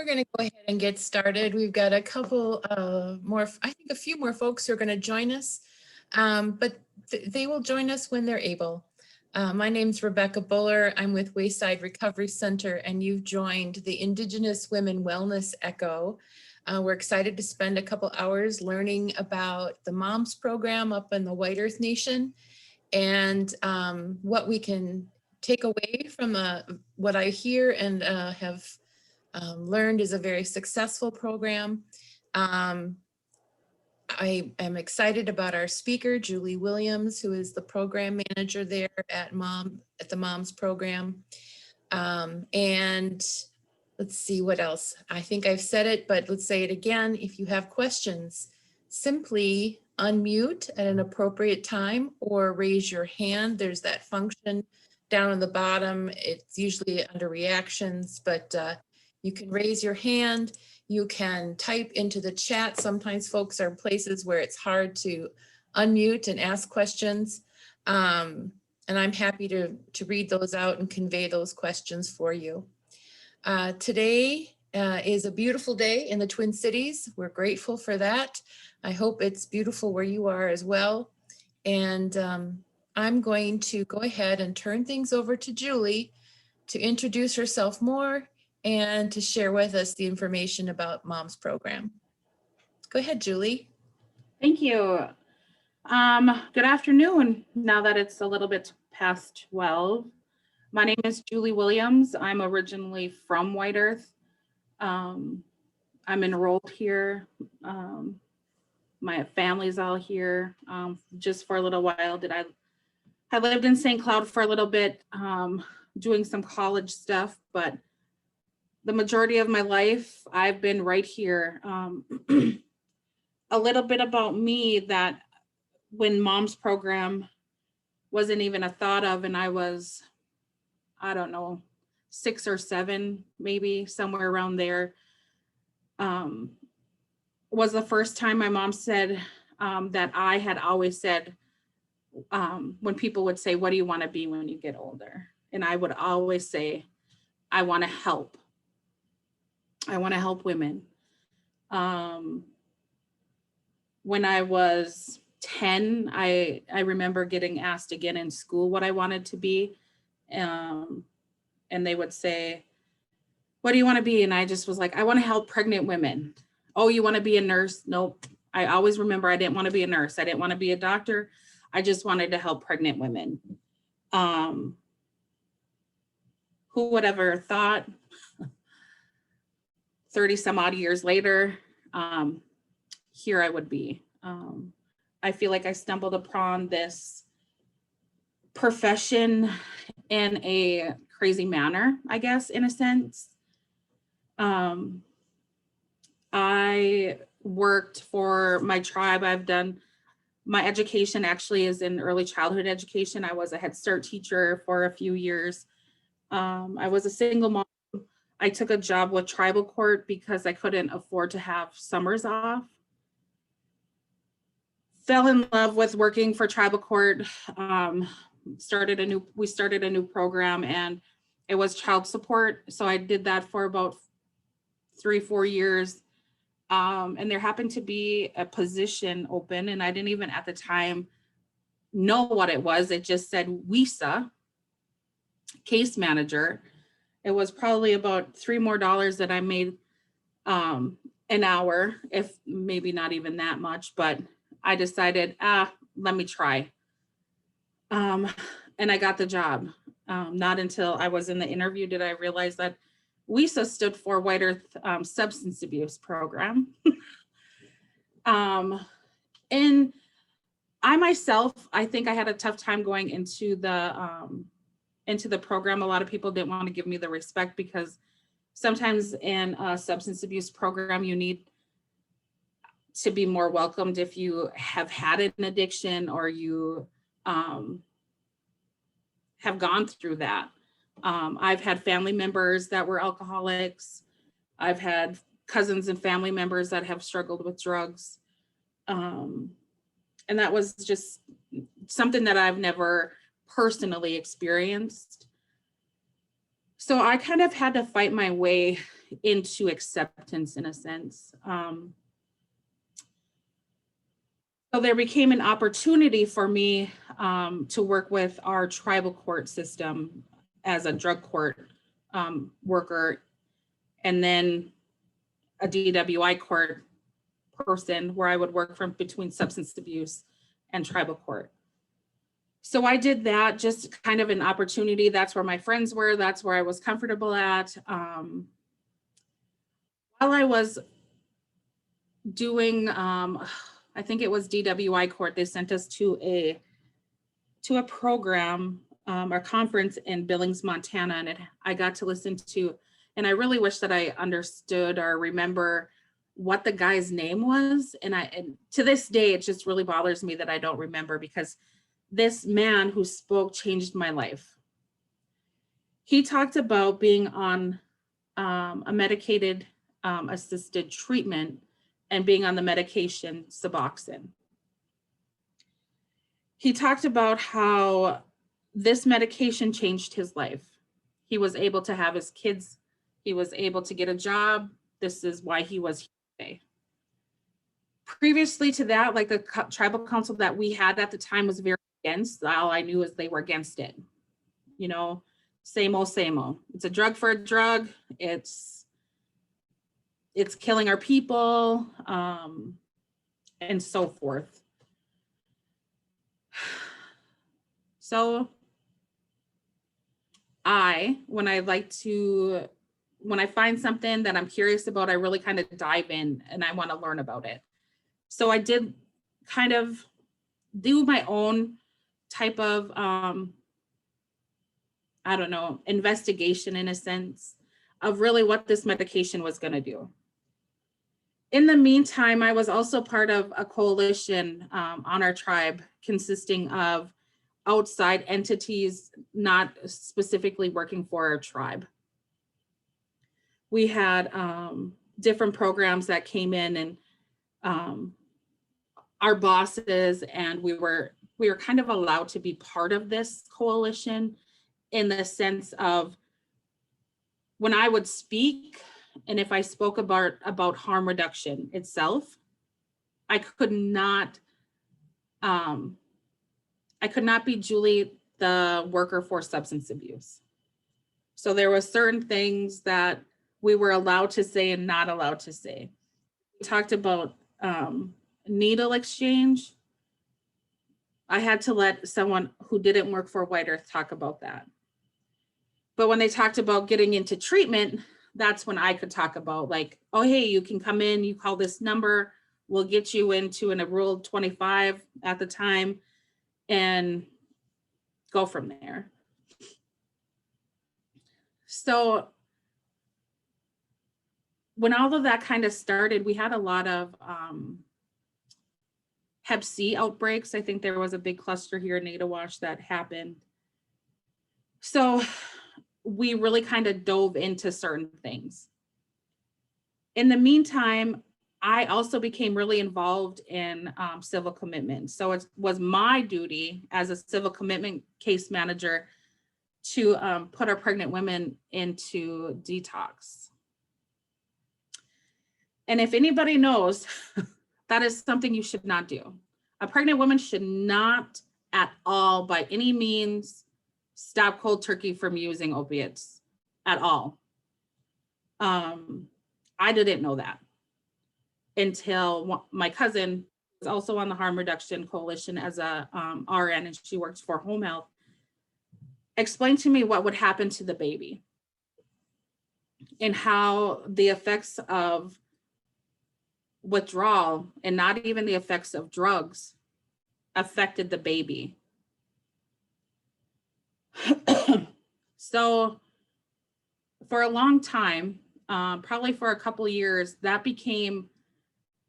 We're going to go ahead and get started. We've got a couple more, I think a few more folks who are going to join us, but they will join us when they're able. My name's Rebecca Buller. I'm with Wayside Recovery Center, and you've joined the Indigenous Women Wellness Echo. We're excited to spend a couple hours learning about the MOMS program up in the White Earth Nation and what we can take away from what I hear and have learned is a very successful program. I am excited about our speaker, Julie Williams, who is the program manager there at the MOMS program. And let's see what else. I think I've said it, but let's say it again. If you have questions, simply unmute at an appropriate time or raise your hand. There's that function down on the bottom. It's usually under reactions, but you can raise your hand. You can type into the chat. Sometimes folks are in places where it's hard to unmute and ask questions. And I'm happy to read those out and convey those questions for you. Today is a beautiful day in the Twin Cities. We're grateful for that. I hope it's beautiful where you are as well. And I'm going to go ahead and turn things over to Julie to introduce herself more and to share with us the information about MOMS program. Go ahead, Julie. Thank you. Good afternoon, now that it's a little bit past 12. My name is Julie Williams. I'm originally from White Earth. I'm enrolled here. My family's all here. Just for a little while, I lived in St. Cloud for a little bit, doing some college stuff, but the majority of my life, I've been right here. A little bit about me, that when MOMS program wasn't even a thought of, and I was, I don't know, 6 or 7, maybe somewhere around there, was the first time my mom said that I had always said, when people would say, what do you want to be when you get older? And I would always say, I want to help. I want to help women. When I was 10, I remember getting asked again in school what I wanted to be. And they would say, what do you want to be? And I just was like, I want to help pregnant women. Oh, you want to be a nurse? Nope. I always remember I didn't want to be a nurse. I didn't want to be a doctor. I just wanted to help pregnant women. Who would ever thought 30 some odd years later, here I would be. I feel like I stumbled upon this profession in a crazy manner, I guess, in a sense. I worked for my tribe. I've done, my education actually is in early childhood education. I was a Head Start teacher for a few years. I was a single mom. I took a job with tribal court because I couldn't afford to have summers off. Fell in love with working for tribal court. We started a new program, and it was child support. So I did that for about 3-4 years. And there happened to be a position open, and I didn't even at the time know what it was. It just said WISA, case manager. It was probably about $3 more that I made an hour, if maybe not even that much, but I decided, let me try. And I got the job. Not until I was in the interview did I realize that WISA stood for White Earth Substance Abuse Program. And I myself, I think I had a tough time going into the program. A lot of people didn't want to give me the respect because sometimes in a substance abuse program, you need to be more welcomed if you have had an addiction or you have gone through that. I've had family members that were alcoholics. I've had cousins and family members that have struggled with drugs. And that was just something that I've never personally experienced. So I kind of had to fight my way into acceptance in a sense. So there became an opportunity for me to work with our tribal court system as a drug court worker, and then a DWI court person where I would work from between substance abuse and tribal court. So I did that, just kind of an opportunity. That's where my friends were. That's where I was comfortable at. While I was doing, I think it was DWI court, they sent us to a program or conference in Billings, Montana, and I got to listen to, and I really wish that I understood or remember what the guy's name was. And to this day, it just really bothers me that I don't remember, because this man who spoke changed my life. He talked about being on a medicated assisted treatment and being on the medication Suboxone. He talked about how this medication changed his life. He was able to have his kids. He was able to get a job. This is why he was here today. Previously to that, like the tribal council that we had at the time was very against. All I knew is they were against it. You know, same old, same old. It's a drug for a drug. It's killing our people, and so forth. So when I find something that I'm curious about, I really kind of dive in and I want to learn about it. So I did kind of do my own type of, I don't know, investigation in a sense of really what this medication was going to do. In the meantime, I was also part of a coalition on our tribe consisting of outside entities, not specifically working for our tribe. We had different programs that came in, and our bosses, and we were kind of allowed to be part of this coalition in the sense of when I would speak, and if I spoke about harm reduction itself, I could not be Julie, the worker for substance abuse. So there were certain things that we were allowed to say and not allowed to say. We talked about needle exchange. I had to let someone who didn't work for White Earth talk about that. But when they talked about getting into treatment, that's when I could talk about, like, oh, hey, you can come in, you call this number, we'll get you into a Rule 25 at the time and go from there. So when all of that kind of started, we had a lot of Hep C outbreaks. I think there was a big cluster here in Nadawash that happened. So we really kind of dove into certain things. In the meantime, I also became really involved in civil commitment. So it was my duty as a civil commitment case manager to put our pregnant women into detox. And if anybody knows, that is something you should not do. A pregnant woman should not at all, by any means, stop cold turkey from using opiates at all. I didn't know that until my cousin was also on the Harm Reduction Coalition as a RN, and she works for Home Health, explained to me what would happen to the baby and how the effects of withdrawal, and not even the effects of drugs, affected the baby. So for a long time, probably for a couple of years, that became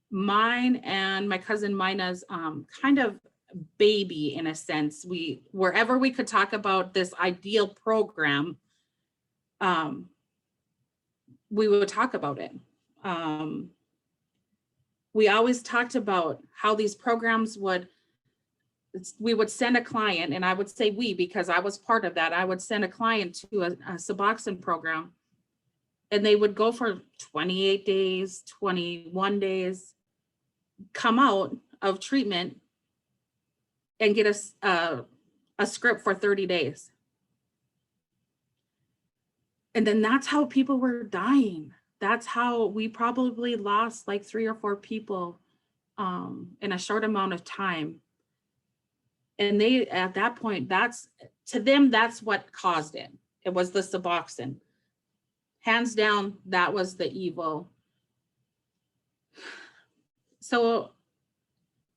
mine and my cousin Mina's kind of baby in a sense. Wherever we could talk about this ideal program, we would talk about it. We always talked about how these programs we would send a client, and I would say we, because I was part of that. I would send a client to a Suboxone program, and they would go for 28 days, 21 days, come out of treatment and get a script for 30 days. And then that's how people were dying. That's how we probably lost like 3 or 4 people in a short amount of time. And they, at that point, to them, that's what caused it. It was the Suboxone. Hands down, that was the evil. So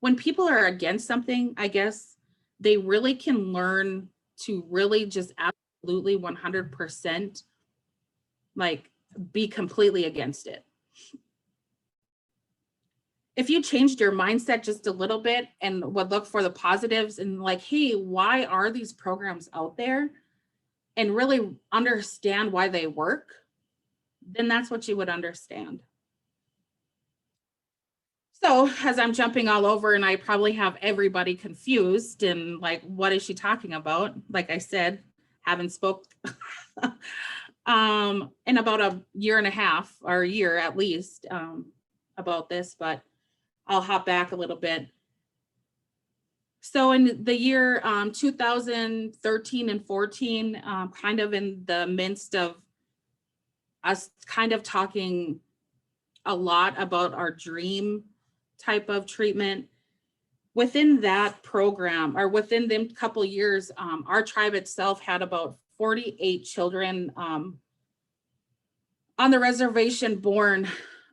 when people are against something, I guess they really can learn to really just absolutely 100% like be completely against it. If you changed your mindset just a little bit and would look for the positives and like, hey, why are these programs out there? And really understand why they work, then that's what you would understand. So as I'm jumping all over and I probably have everybody confused and like, what is she talking about? Like I said, haven't spoke in about a year and a half or a year at least about this, but I'll hop back a little bit. So in the year 2013 and 14, kind of in the midst of us kind of talking a lot about our dream type of treatment, within that program or within them couple years, our tribe itself had about 48 children on the reservation born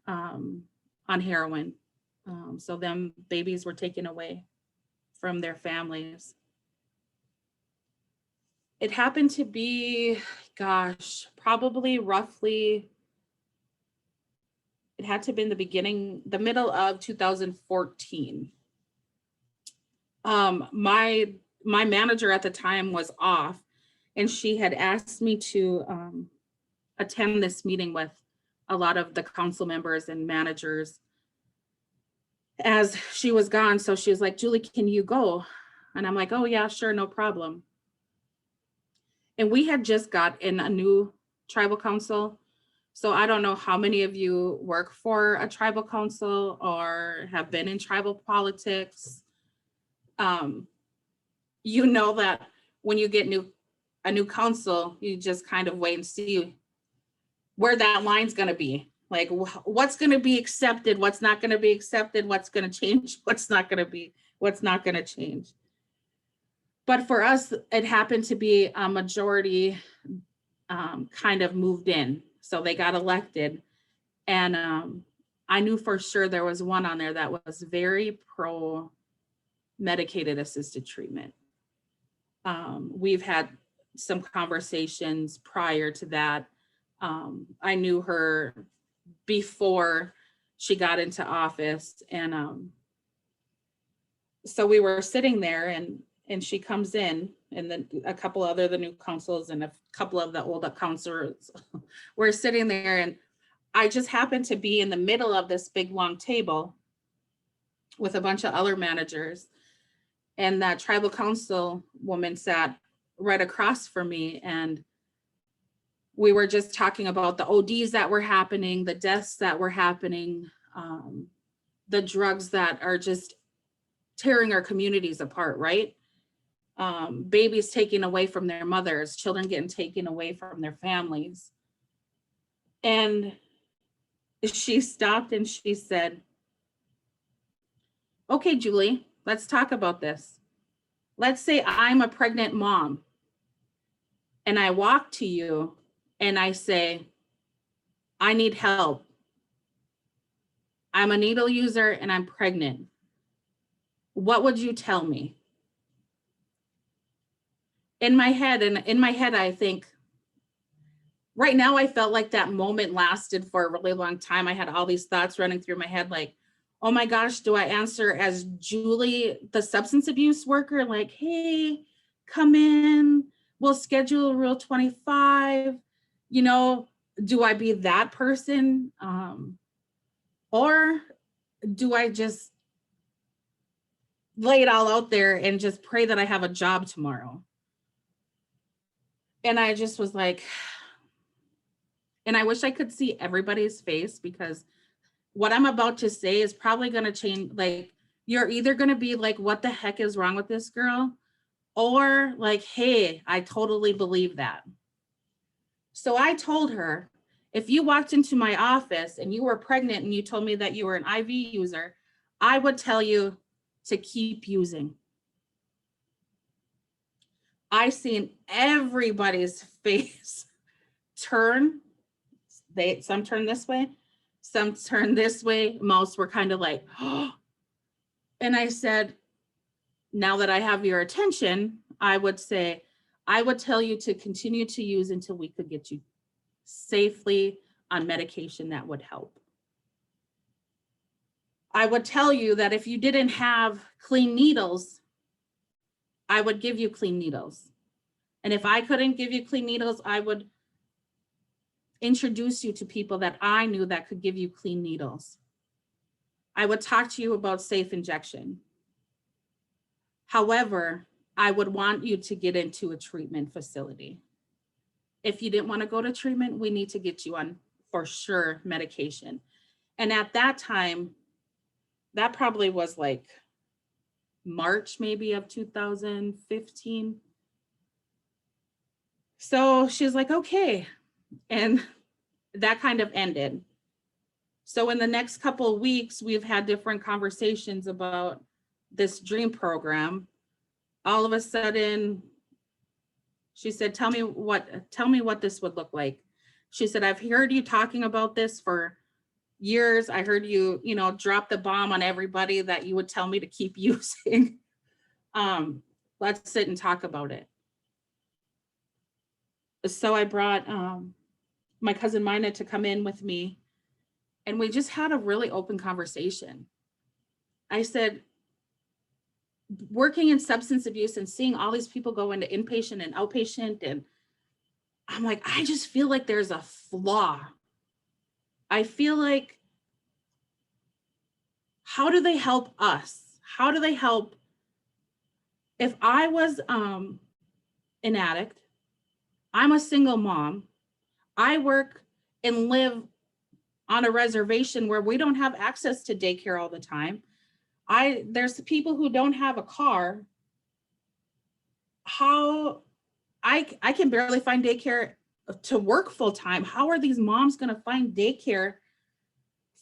on heroin. So them babies were taken away from their families. It happened to be, gosh, probably roughly, it had to be in the middle of 2014. My manager at the time was off, and she had asked me to attend this meeting with a lot of the council members and managers as she was gone. So she was like, Julie, can you go? And I'm like, oh yeah, sure, no problem. And we had just got in a new tribal council. So I don't know how many of you work for a tribal council or have been in tribal politics. You know that when you get a new council, you just kind of wait and see where that line's going to be. Like what's going to be accepted, what's not going to be accepted, what's going to change, what's not going to change. But for us, it happened to be a majority kind of moved in. So they got elected. And I knew for sure there was one on there that was very pro medicated assisted treatment. We've had some conversations prior to that. I knew her before she got into office. And so we were sitting there and she comes in, and then a couple other the new councils and a couple of the old councilors were sitting there, and I just happened to be in the middle of this big long table with a bunch of other managers, and that tribal council woman sat right across from me, and we were just talking about the ODs that were happening, the deaths that were happening, the drugs that are just tearing our communities apart, right? Babies taken away from their mothers, children getting taken away from their families. And she stopped and she said, okay, Julie, let's talk about this. Let's say I'm a pregnant mom and I walk to you and I say, I need help. I'm a needle user and I'm pregnant. What would you tell me? In my head, I think right now, I felt like that moment lasted for a really long time. I had all these thoughts running through my head, like, oh my gosh, do I answer as Julie, the substance abuse worker? Like, hey, come in, we'll schedule Rule 25. You know, do I be that person? Or do I just lay it all out there and just pray that I have a job tomorrow? And I just was like, And I wish I could see everybody's face, because what I'm about to say is probably going to change. Like, you're either going to be like, what the heck is wrong with this girl? Or like, hey, I totally believe that. So I told her, if you walked into my office and you were pregnant and you told me that you were an IV user, I would tell you to keep using. I seen everybody's face turn. Some turn this way, some turn this way. Most were kind of like, oh. And I said, now that I have your attention, I would tell you to continue to use until we could get you safely on medication that would help. I would tell you that if you didn't have clean needles, I would give you clean needles. And if I couldn't give you clean needles, I would introduce you to people that I knew that could give you clean needles. I would talk to you about safe injection. However, I would want you to get into a treatment facility. If you didn't want to go to treatment, we need to get you on, for sure, medication. And at that time, that probably was like March maybe of 2015. So she's like, okay. And that kind of ended. So in the next couple of weeks, we've had different conversations about this dream program. All of a sudden, she said, tell me what this would look like. She said, I've heard you talking about this for years. I heard you, drop the bomb on everybody that you would tell me to keep using. Let's sit and talk about it. So I brought my cousin Mina to come in with me, and we just had a really open conversation. I said, working in substance abuse and seeing all these people go into inpatient and outpatient, and I'm like, I just feel like there's a flaw. I feel like, how do they help us? How do they help? If I was an addict, I'm a single mom, I work and live on a reservation where we don't have access to daycare all the time. There's people who don't have a car. How I can barely find daycare to work full time. How are these moms going to find daycare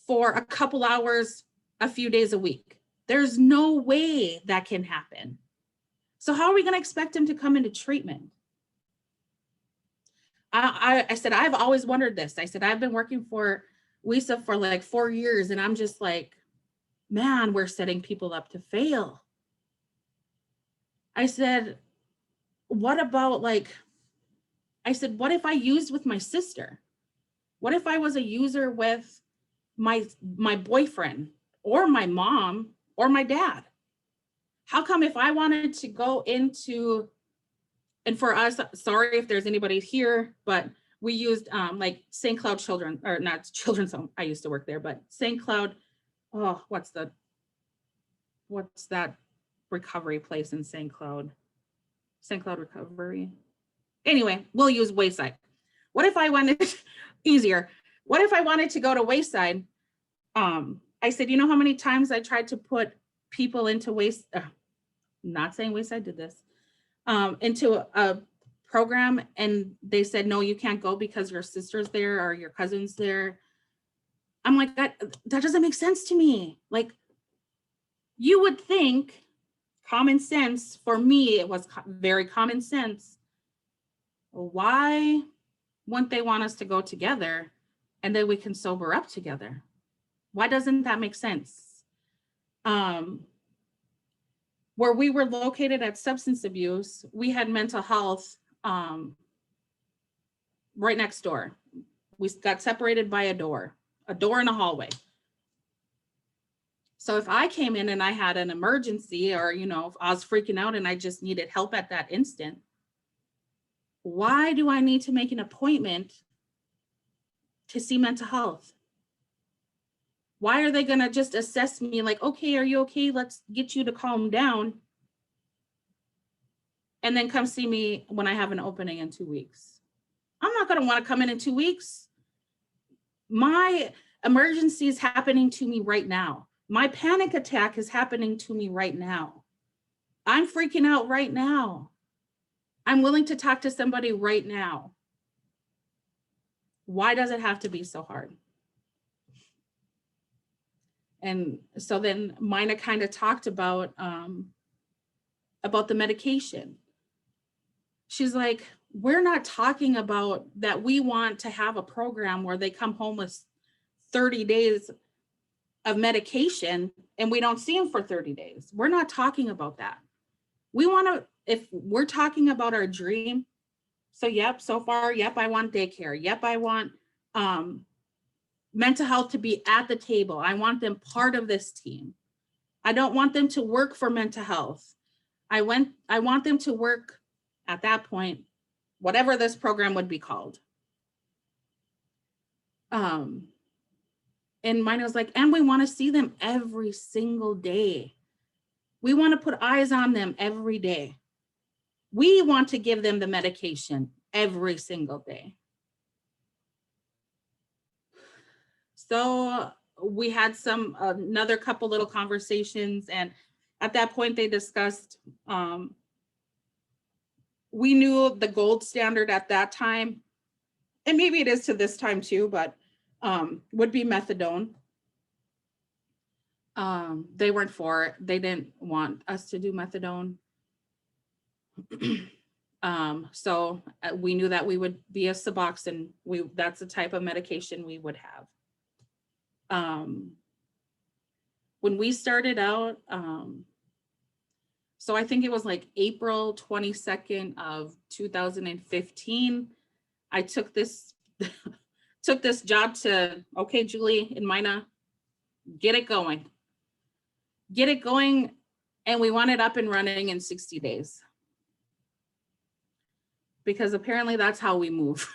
for a couple hours, a few days a week? There's no way that can happen. So how are we going to expect them to come into treatment? I said, I've always wondered this. I said, I've been working for WISA for like 4 years, and I'm just like, man, we're setting people up to fail. I said, what about what if I used with my sister? What if I was a user with my boyfriend or my mom or my dad? How come if I wanted to go into, and for us, sorry if there's anybody here, but we used like St. Cloud Children, or not Children's Home, I used to work there, but St. Cloud, oh, what's that recovery place in St. Cloud? St. Cloud Recovery. Anyway, we'll use Wayside. What if I wanted easier? What if I wanted to go to Wayside? I said, you know how many times I tried to put people into not saying Wayside did this, into a program, and they said, no, you can't go because your sister's there or your cousin's there. I'm like, that doesn't make sense to me. Like, you would think common sense, for me, it was very common sense. Why wouldn't they want us to go together and then we can sober up together? Why doesn't that make sense? Where we were located at substance abuse, we had mental health right next door. We got separated by a door in a hallway. So if I came in and I had an emergency, or, if I was freaking out and I just needed help at that instant, why do I need to make an appointment to see mental health? Why are they going to just assess me like, okay, are you okay? Let's get you to calm down, and then come see me when I have an opening in 2 weeks. I'm not going to want to come in 2 weeks. My emergency is happening to me right now. My panic attack is happening to me right now. I'm freaking out right now. I'm willing to talk to somebody right now. Why does it have to be so hard? And so then Mina kind of talked about the medication. She's like, we're not talking about that we want to have a program where they come home with 30 days of medication and we don't see them for 30 days. We're not talking about that. We want to, if we're talking about our dream, so yep, so far, yep, I want daycare. Yep, I want mental health to be at the table. I want them part of this team. I don't want them to work for mental health. I want them to work at that point, whatever this program would be called. And mine was like, and we want to see them every single day. We want to put eyes on them every day. We want to give them the medication every single day. So we had another couple little conversations, and at that point they discussed, we knew the gold standard at that time, and maybe it is to this time too, but would be methadone. They weren't for it. They didn't want us to do methadone. So we knew that we would be a Suboxone. That's the type of medication we would have. When we started out, so I think it was like April 22nd of 2015, I took this job to, okay, Julie and Mina, get it going. And we want it up and running in 60 days. Because apparently that's how we move.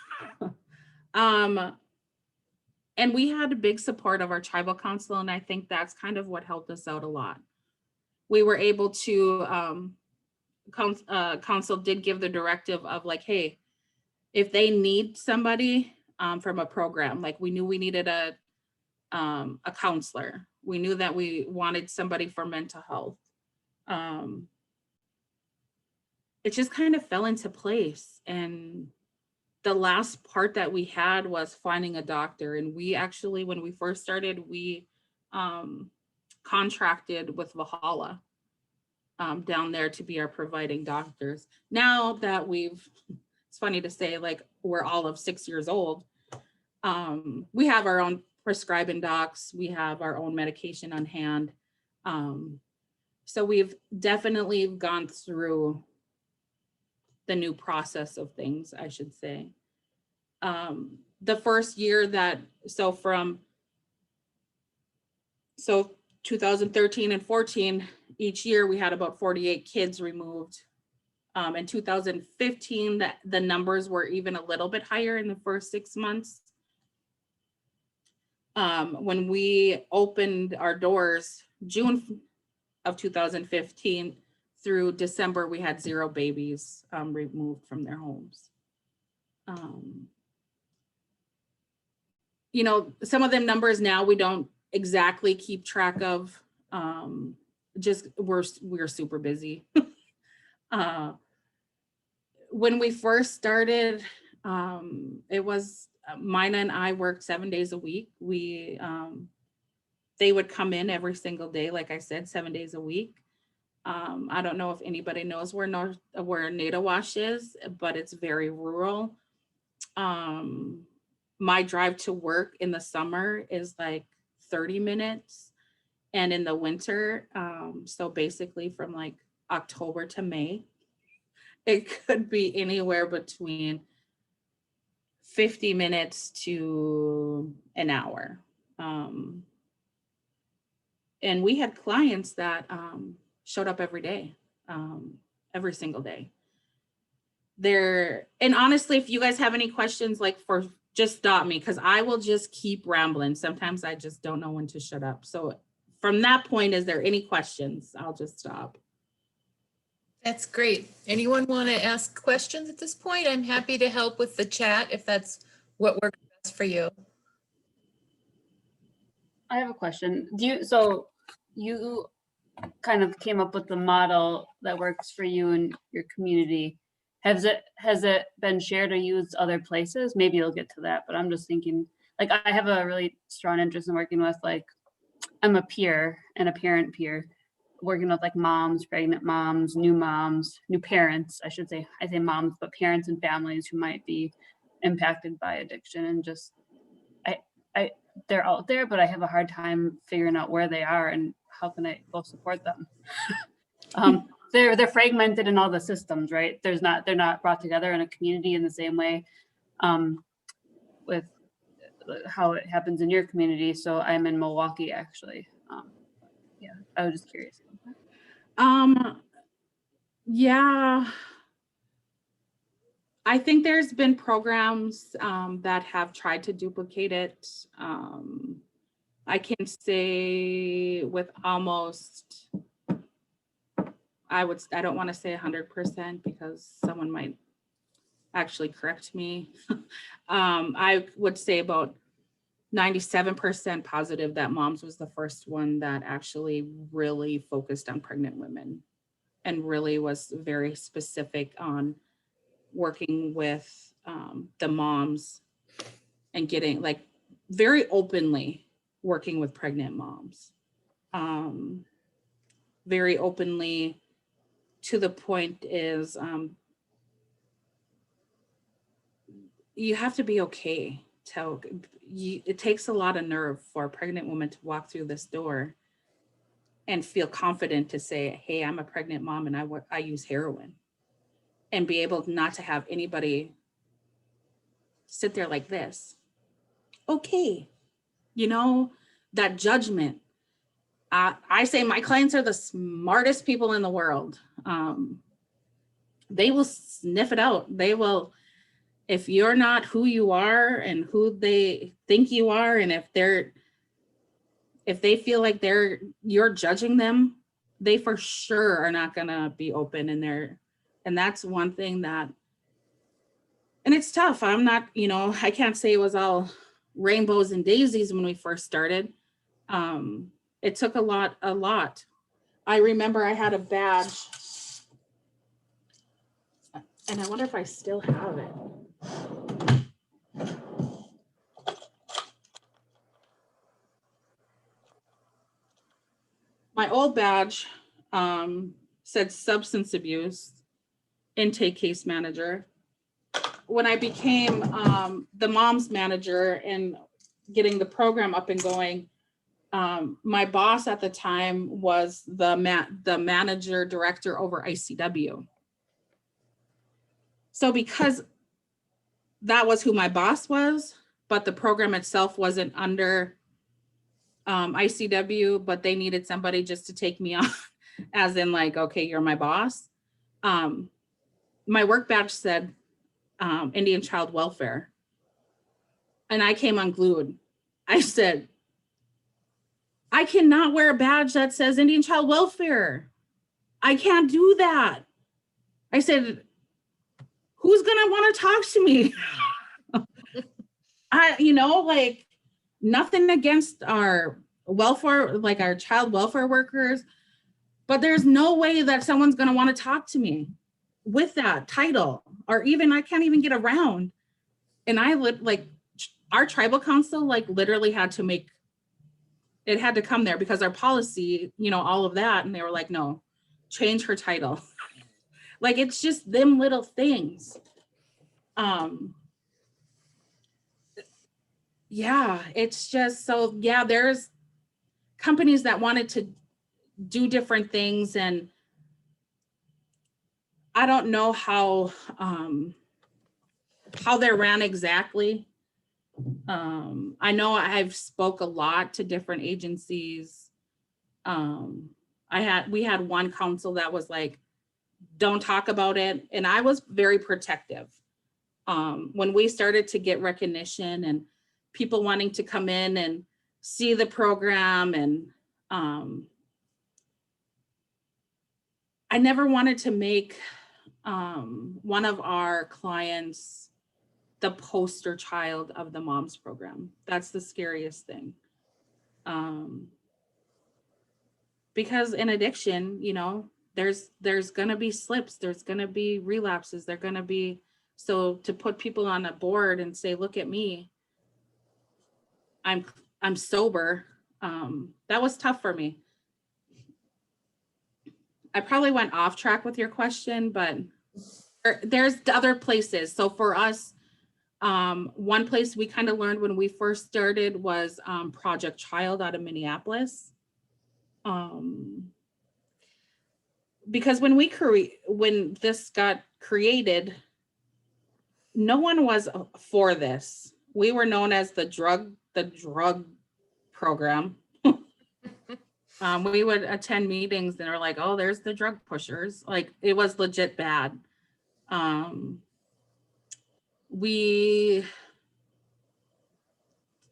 And we had a big support of our tribal council, and I think that's kind of what helped us out a lot. We were able to, council did give the directive of like, hey, if they need somebody from a program, like we knew we needed a counselor. We knew that we wanted somebody for mental health. It just kind of fell into place. And the last part that we had was finding a doctor. And we actually, when we first started, we contracted with Valhalla down there to be our providing doctors. Now that it's funny to say, like, we're all of 6 years old, we have our own prescribing docs, we have our own medication on hand. So we've definitely gone through the new process of things, I should say. The first year so 2013 and 14, each year we had about 48 kids removed. In 2015, the numbers were even a little bit higher in the first 6 months. When we opened our doors, June of 2015 through December, we had 0 babies removed from their homes. You know, some of them numbers now we don't exactly keep track of. Just we're super busy. When we first started, it was Mina and I worked 7 days a week. They would come in every single day, like I said, 7 days a week. I don't know if anybody knows where Nadawash is, but it's very rural. My drive to work in the summer is like 30 minutes, and in the winter, so basically from like October to May, it could be anywhere between 50 minutes to an hour. And we had clients that showed up every day, every single day. And honestly, if you guys have any questions, just stop me, because I will just keep rambling. Sometimes I just don't know when to shut up. So from that point, is there any questions? I'll just stop. That's great. Anyone want to ask questions at this point? I'm happy to help with the chat if that's what works best for you. I have a question. So you kind of came up with the model that works for you and your community. Has it been shared or used other places? Maybe you'll get to that, but I'm just thinking, like, I have a really strong interest in working with, like, I'm a peer and a parent peer, working with like moms, pregnant moms, new parents, I should say. I say moms, but parents and families who might be impacted by addiction, and just I they're out there, but I have a hard time figuring out where they are and how can I go support them. They're fragmented in all the systems, right? They're not brought together in a community in the same way, with how it happens in your community. So I'm in Milwaukee, actually. Yeah, I was just curious about that. Yeah, I think there's been programs that have tried to duplicate it. I can say with almost, I don't want to say 100% because someone might actually correct me. I would say about 97% positive that Moms was the first one that actually really focused on pregnant women and really was very specific on working with the moms and getting, like, very openly working with pregnant moms, very openly, to the point is you have to be okay. It takes a lot of nerve for a pregnant woman to walk through this door and feel confident to say, hey, I'm a pregnant mom and I use heroin, and be able not to have anybody sit there like this. Okay. You know, that judgment. I say my clients are the smartest people in the world. They will sniff it out. They will, if you're not who you are and who they think you are, and if they feel like you're judging them, they for sure are not gonna be open in there. And that's one thing that, and it's tough. I'm not, I can't say it was all rainbows and daisies when we first started. It took a lot. I remember I had a badge, and I wonder if I still have it. My old badge said substance abuse intake case manager. When I became the mom's manager and getting the program up and going, my boss at the time was the manager director over ICW. So because that was who my boss was, but the program itself wasn't under ICW, but they needed somebody just to take me on, as in, like, okay, you're my boss. My work badge said Indian Child Welfare. And I came unglued. I said, I cannot wear a badge that says Indian Child Welfare. I can't do that. I said, who's gonna want to talk to me? Like, nothing against our welfare, like our child welfare workers, but there's no way that someone's gonna want to talk to me with that title, or even I can't even get around. And I would, like, our tribal council, like, literally had to come there because our policy, all of that. And they were like, no, change her title. Like, it's just them little things. Yeah, it's just, so yeah, there's companies that wanted to do different things, and I don't know how they're ran exactly. I know I've spoke a lot to different agencies. We had one council that was like, don't talk about it. And I was very protective. When we started to get recognition and people wanting to come in and see the program, and I never wanted to make one of our clients the poster child of the moms program. That's the scariest thing. Because in addiction, you know, there's gonna be slips, there's gonna be relapses, they're gonna be, so to put people on a board and say, look at me, I'm sober, that was tough for me. I probably went off track with your question, but there's other places. So for us, one place we kind of learned when we first started was Project Child out of Minneapolis. Because when this got created, no one was for this. We were known as the drug program. We would attend meetings and are like, oh, there's the drug pushers. Like, it was legit bad. We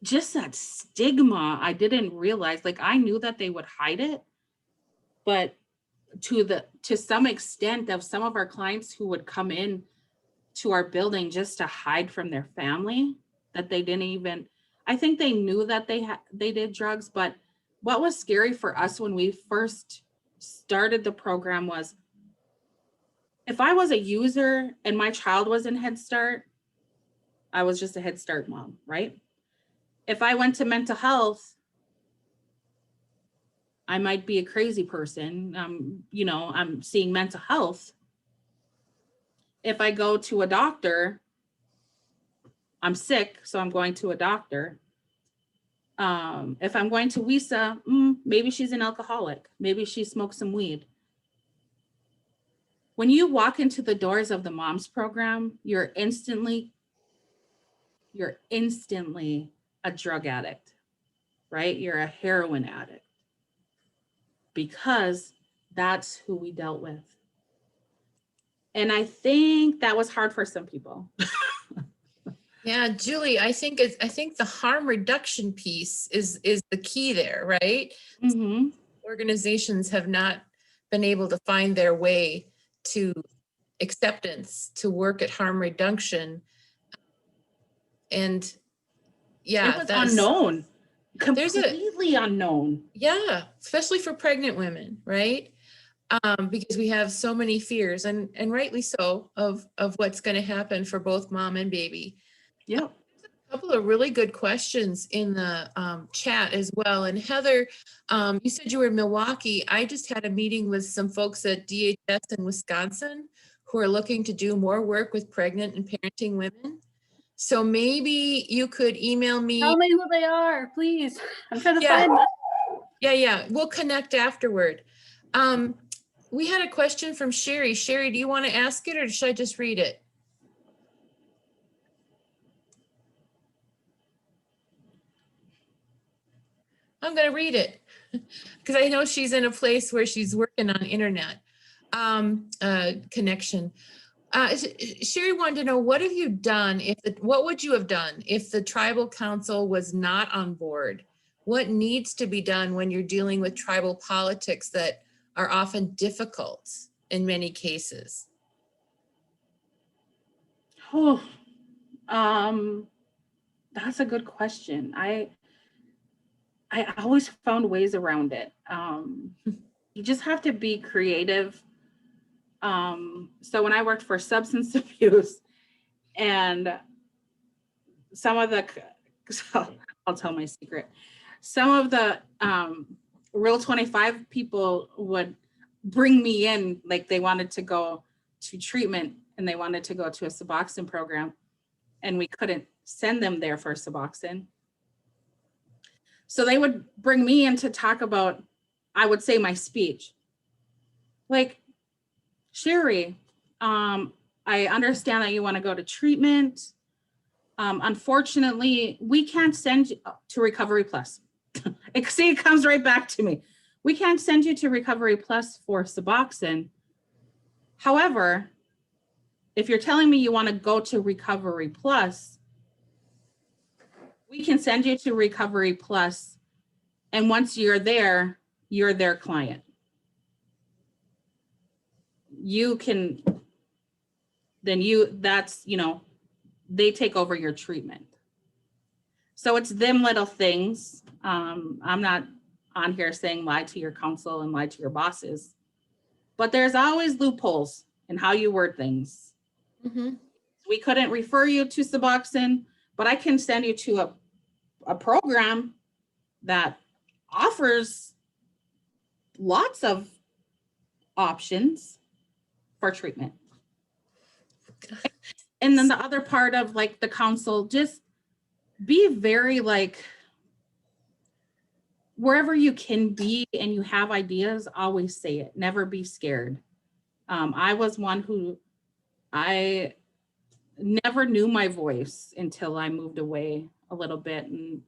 just that stigma, I didn't realize, like, I knew that they would hide it, but to some extent of some of our clients who would come in to our building just to hide from their family, that they didn't even, I think they knew that they did drugs, but what was scary for us when we first started the program was, if I was a user and my child was in Head Start, I was just a Head Start mom, right? If I went to mental health, I might be a crazy person. You know, I'm seeing mental health. If I go to a doctor, I'm sick, so I'm going to a doctor. If I'm going to WISA, maybe she's an alcoholic. Maybe she smokes some weed. When you walk into the doors of the moms program, you're instantly a drug addict, right? You're a heroin addict, because that's who we dealt with. And I think that was hard for some people. Yeah, Julie, I think the harm reduction piece is the key there, right? Mm-hmm. Organizations have not been able to find their way to acceptance, to work at harm reduction. And yeah, It was unknown, completely unknown. Yeah, especially for pregnant women, right? Because we have so many fears, and rightly so, of what's going to happen for both mom and baby. Yep. A couple of really good questions in the chat as well. And Heather, you said you were in Milwaukee. I just had a meeting with some folks at DHS in Wisconsin who are looking to do more work with pregnant and parenting women. So maybe you could email me. Tell me who they are, please. I'm trying to find them. Yeah. We'll connect afterward. We had a question from Sherry. Sherry, do you want to ask it, or should I just read it? I'm going to read it because I know she's in a place where she's working on internet connection. Sherry wanted to know, what have you done what would you have done if the tribal council was not on board? What needs to be done when you're dealing with tribal politics that are often difficult in many cases? Oh, that's a good question. I always found ways around it. You just have to be creative. So when I worked for substance abuse, and some of the, so I'll tell my secret. Some of the Real 25 people would bring me in, like they wanted to go to treatment and they wanted to go to a Suboxone program, and we couldn't send them there for Suboxone. So they would bring me in to talk about, I would say, my speech. Like, Sherry, I understand that you want to go to treatment. Unfortunately, we can't send you to Recovery Plus. See, it comes right back to me. We can't send you to Recovery Plus for Suboxone. However, if you're telling me you want to go to Recovery Plus, we can send you to Recovery Plus. And once you're their client. You can, then that's, they take over your treatment. So it's them little things. I'm not on here saying lie to your council and lie to your bosses, but there's always loopholes in how you word things. Mhm. We couldn't refer you to Suboxone, but I can send you to a program that offers lots of options for treatment. And then the other part of like the council, just be very like, wherever you can be and you have ideas, always say it. Never be scared. I was one who I never knew my voice until I moved away a little bit, and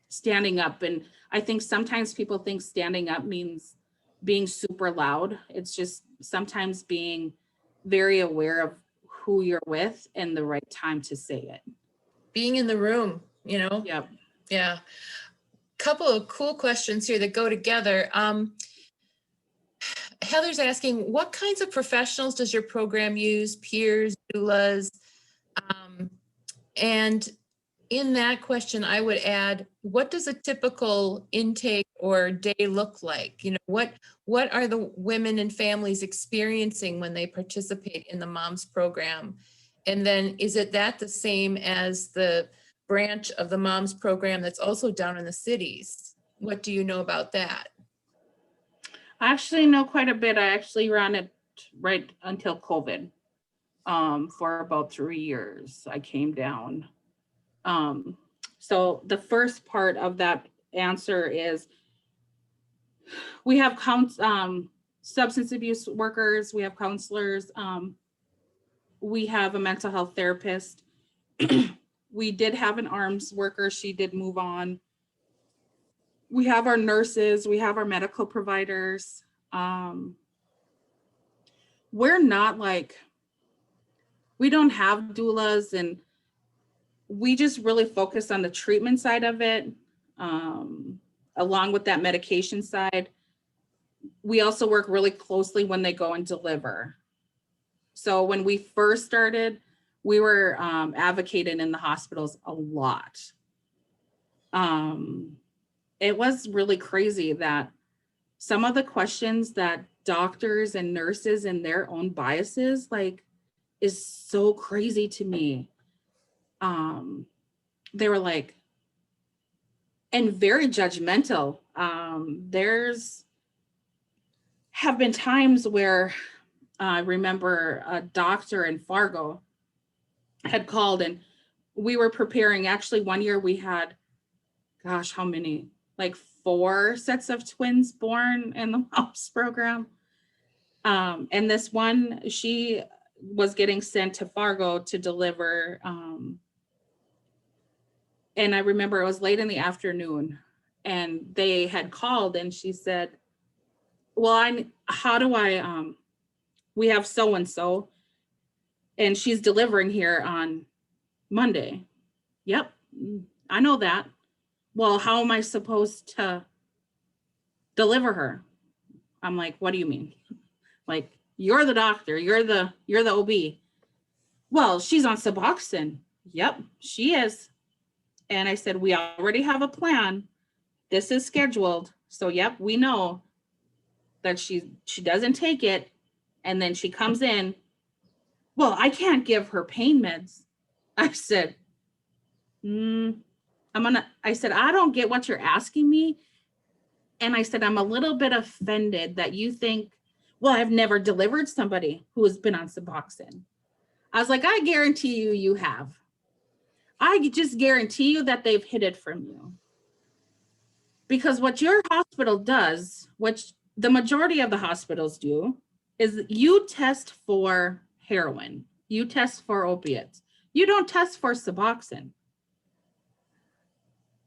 standing up. And I think sometimes people think standing up means being super loud. It's just sometimes being very aware of who you're with and the right time to say it. Being in the room, you know? Yep. Yeah. Couple of cool questions here that go together. Heather's asking, what kinds of professionals does your program use? Peers, doulas? And in that question, I would add, what does a typical intake or day look like? You know, what are the women and families experiencing when they participate in the MOMS program? And then is it that the same as the branch of the MOMS program that's also down in the cities? What do you know about that? I actually know quite a bit. I actually ran it right until COVID. For about 3 years, I came down. So the first part of that answer is we have substance abuse workers, we have counselors, we have a mental health therapist. We did have an arms worker, she did move on. We have our nurses, we have our medical providers. We're not like, we don't have doulas, and we just really focus on the treatment side of it, along with that medication side. We also work really closely when they go and deliver. So when we first started, we were advocating in the hospitals a lot. It was really crazy that some of the questions that doctors and nurses and their own biases, like, is so crazy to me. They were like, and very judgmental. There's have been times where I remember a doctor in Fargo had called, and we were preparing. Actually, one year we had, gosh, how many? Like 4 sets of twins born in the MOPS program. And this one, she was getting sent to Fargo to deliver. And I remember it was late in the afternoon, and they had called, and she said, well, we have so-and-so, and she's delivering here on Monday. Yep, I know that. Well, how am I supposed to deliver her? I'm like, what do you mean? Like, you're the doctor, you're the OB. Well, she's on Suboxone. Yep, she is. And I said, we already have a plan. This is scheduled. So yep, we know that she doesn't take it. And then she comes in. Well, I can't give her pain meds. I said, I said, I don't get what you're asking me. And I said, I'm a little bit offended that you think, well, I've never delivered somebody who has been on Suboxone. I was like, I guarantee you have. I just guarantee you that they've hid it from you. Because what your hospital does, which the majority of the hospitals do, is you test for heroin, you test for opiates. You don't test for Suboxone.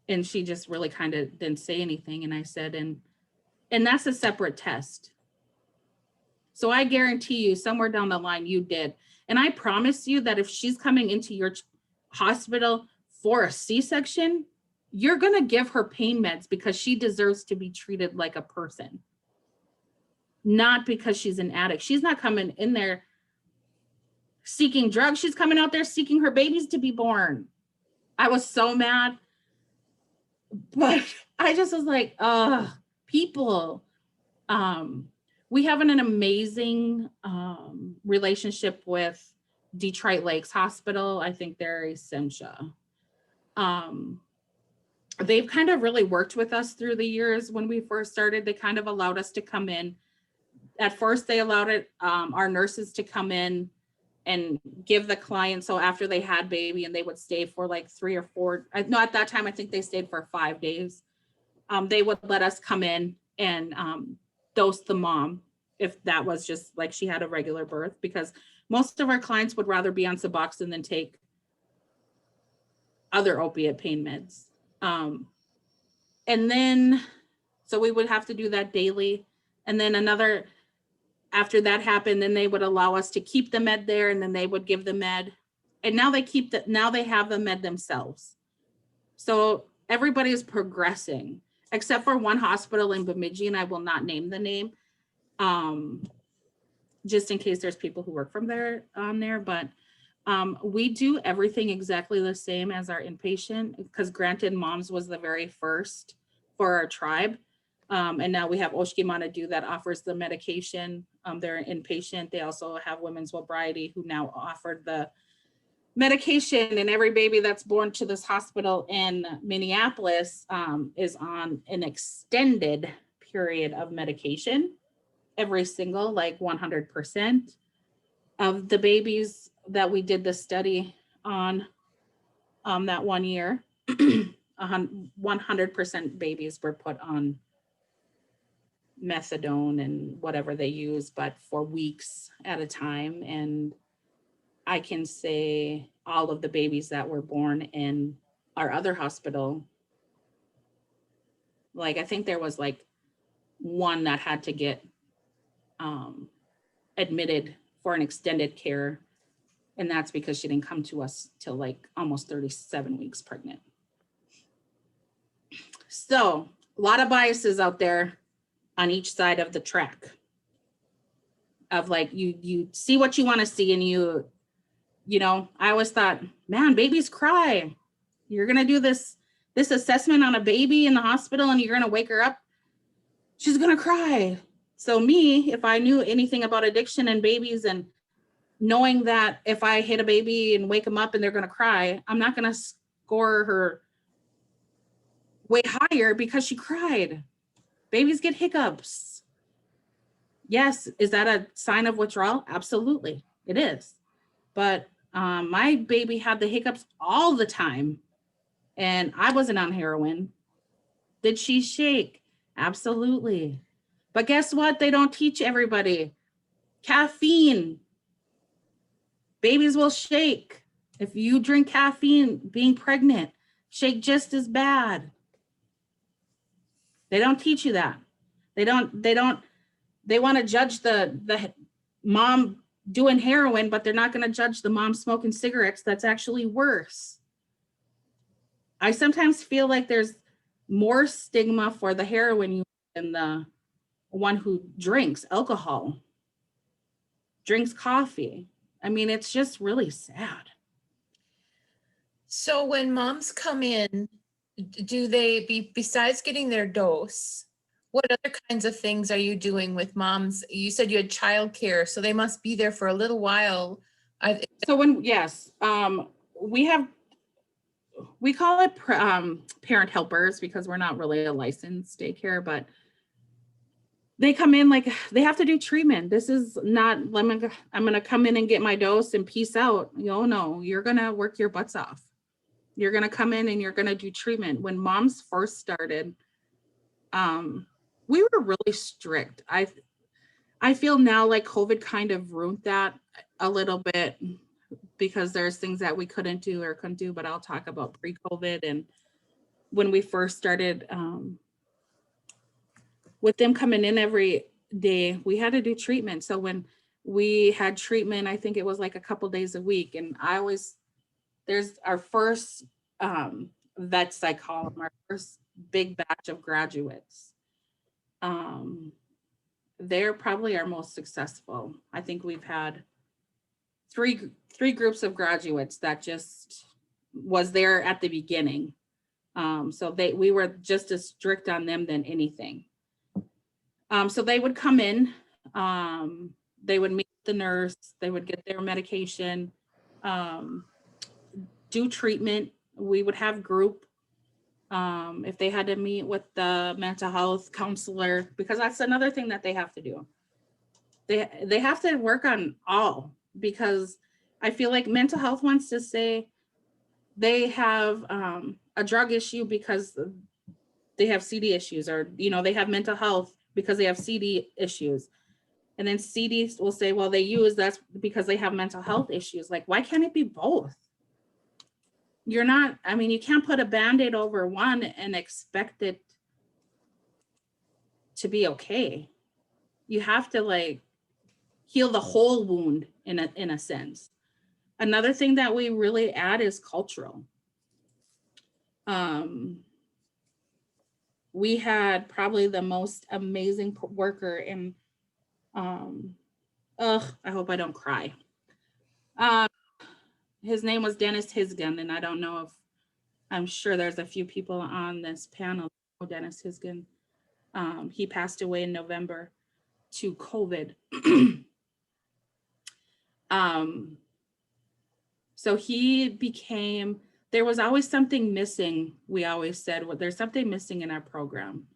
And she just really kind of didn't say anything. And I said, and that's a separate test. So I guarantee you somewhere down the line you did. And I promise you that if she's coming into your hospital for a C-section, you're going to give her pain meds because she deserves to be treated like a person, not because she's an addict. She's not coming in there seeking drugs. She's coming out there seeking her babies to be born. I was so mad. But I just was like, people. We have an amazing relationship with Detroit Lakes Hospital. I think they're Essentia. They've kind of really worked with us through the years. When we first started, they kind of allowed us to come in. At first, they allowed our nurses to come in and give the client, so after they had baby, and they would stay for like 3 or 4, no, at that time, I think they stayed for 5 days. They would let us come in and dose the mom if that was just like she had a regular birth, because most of our clients would rather be on Suboxone than take other opiate pain meds. And then, so we would have to do that daily. And then after that happened, then they would allow us to keep the med there, and then they would give the med. And now now they have the med themselves. So everybody is progressing, except for one hospital in Bemidji, and I will not name the name, just in case there's people who work from there on there. But we do everything exactly the same as our inpatient, because granted, Moms was the very first for our tribe. And now we have Oshki that offers the medication. They're inpatient. They also have Women's Sobriety, who now offered the medication, and every baby that's born to this hospital in Minneapolis is on an extended period of medication. Every single, like 100% of the babies that we did the study on that 1 year, 100% babies were put on methadone and whatever they use, but for weeks at a time. And I can say all of the babies that were born in our other hospital, like I think there was like one that had to get admitted for an extended care. And that's because she didn't come to us till like almost 37 weeks pregnant. So a lot of biases out there on each side of the track of like, you see what you want to see, and you know, I always thought, man, babies cry. You're going to do this assessment on a baby in the hospital, and you're going to wake her up. She's going to cry. So me, if I knew anything about addiction and babies, and knowing that if I hit a baby and wake them up and they're going to cry, I'm not going to score her way higher because she cried. Babies get hiccups. Yes. Is that a sign of withdrawal? Absolutely. It is. But my baby had the hiccups all the time, and I wasn't on heroin. Did she shake? Absolutely. But guess what? They don't teach everybody. Caffeine. Babies will shake. If you drink caffeine being pregnant, shake just as bad. They don't teach you that. They want to judge the mom doing heroin, but they're not going to judge the mom smoking cigarettes. That's actually worse. I sometimes feel like there's more stigma for the heroin user than the one who drinks alcohol, drinks coffee. I mean, it's just really sad. So when moms come in, do they, besides getting their dose, what other kinds of things are you doing with moms? You said you had childcare, so they must be there for a little while. So we call it parent helpers, because we're not really a licensed daycare, but they come in like they have to do treatment. This is not, I'm going to come in and get my dose and peace out. No, you're going to work your butts off. You're going to come in and you're going to do treatment. When moms first started, we were really strict. I feel now like COVID kind of ruined that a little bit, because there's things that we couldn't do or couldn't do, but I'll talk about pre-COVID. And when we first started, with them coming in every day, we had to do treatment. So when we had treatment, I think it was like a couple days a week. And there's our first vets, I call them, our first big batch of graduates. They're probably our most successful. I think we've had three groups of graduates that just was there at the beginning. So we were just as strict on them than anything. So they would come in, they would meet the nurse, they would get their medication, do treatment. We would have group. If they had to meet with the mental health counselor, because that's another thing that they have to do. They have to work on all, because I feel like mental health wants to say they have a drug issue because they have CD issues, or, you know, they have mental health because they have CD issues. And then CD will say, well, they use that's because they have mental health issues. Like, why can't it be both? You're not, I mean, you can't put a Band-Aid over one and expect it to be okay. You have to like heal the whole wound in a sense. Another thing that we really add is cultural. We had probably the most amazing worker in, I hope I don't cry. His name was Dennis Hisgen, and I don't know if, I'm sure there's a few people on this panel who know Dennis Hisgen. He passed away in November to COVID. So he became, there was always something missing. We always said, well, there's something missing in our program.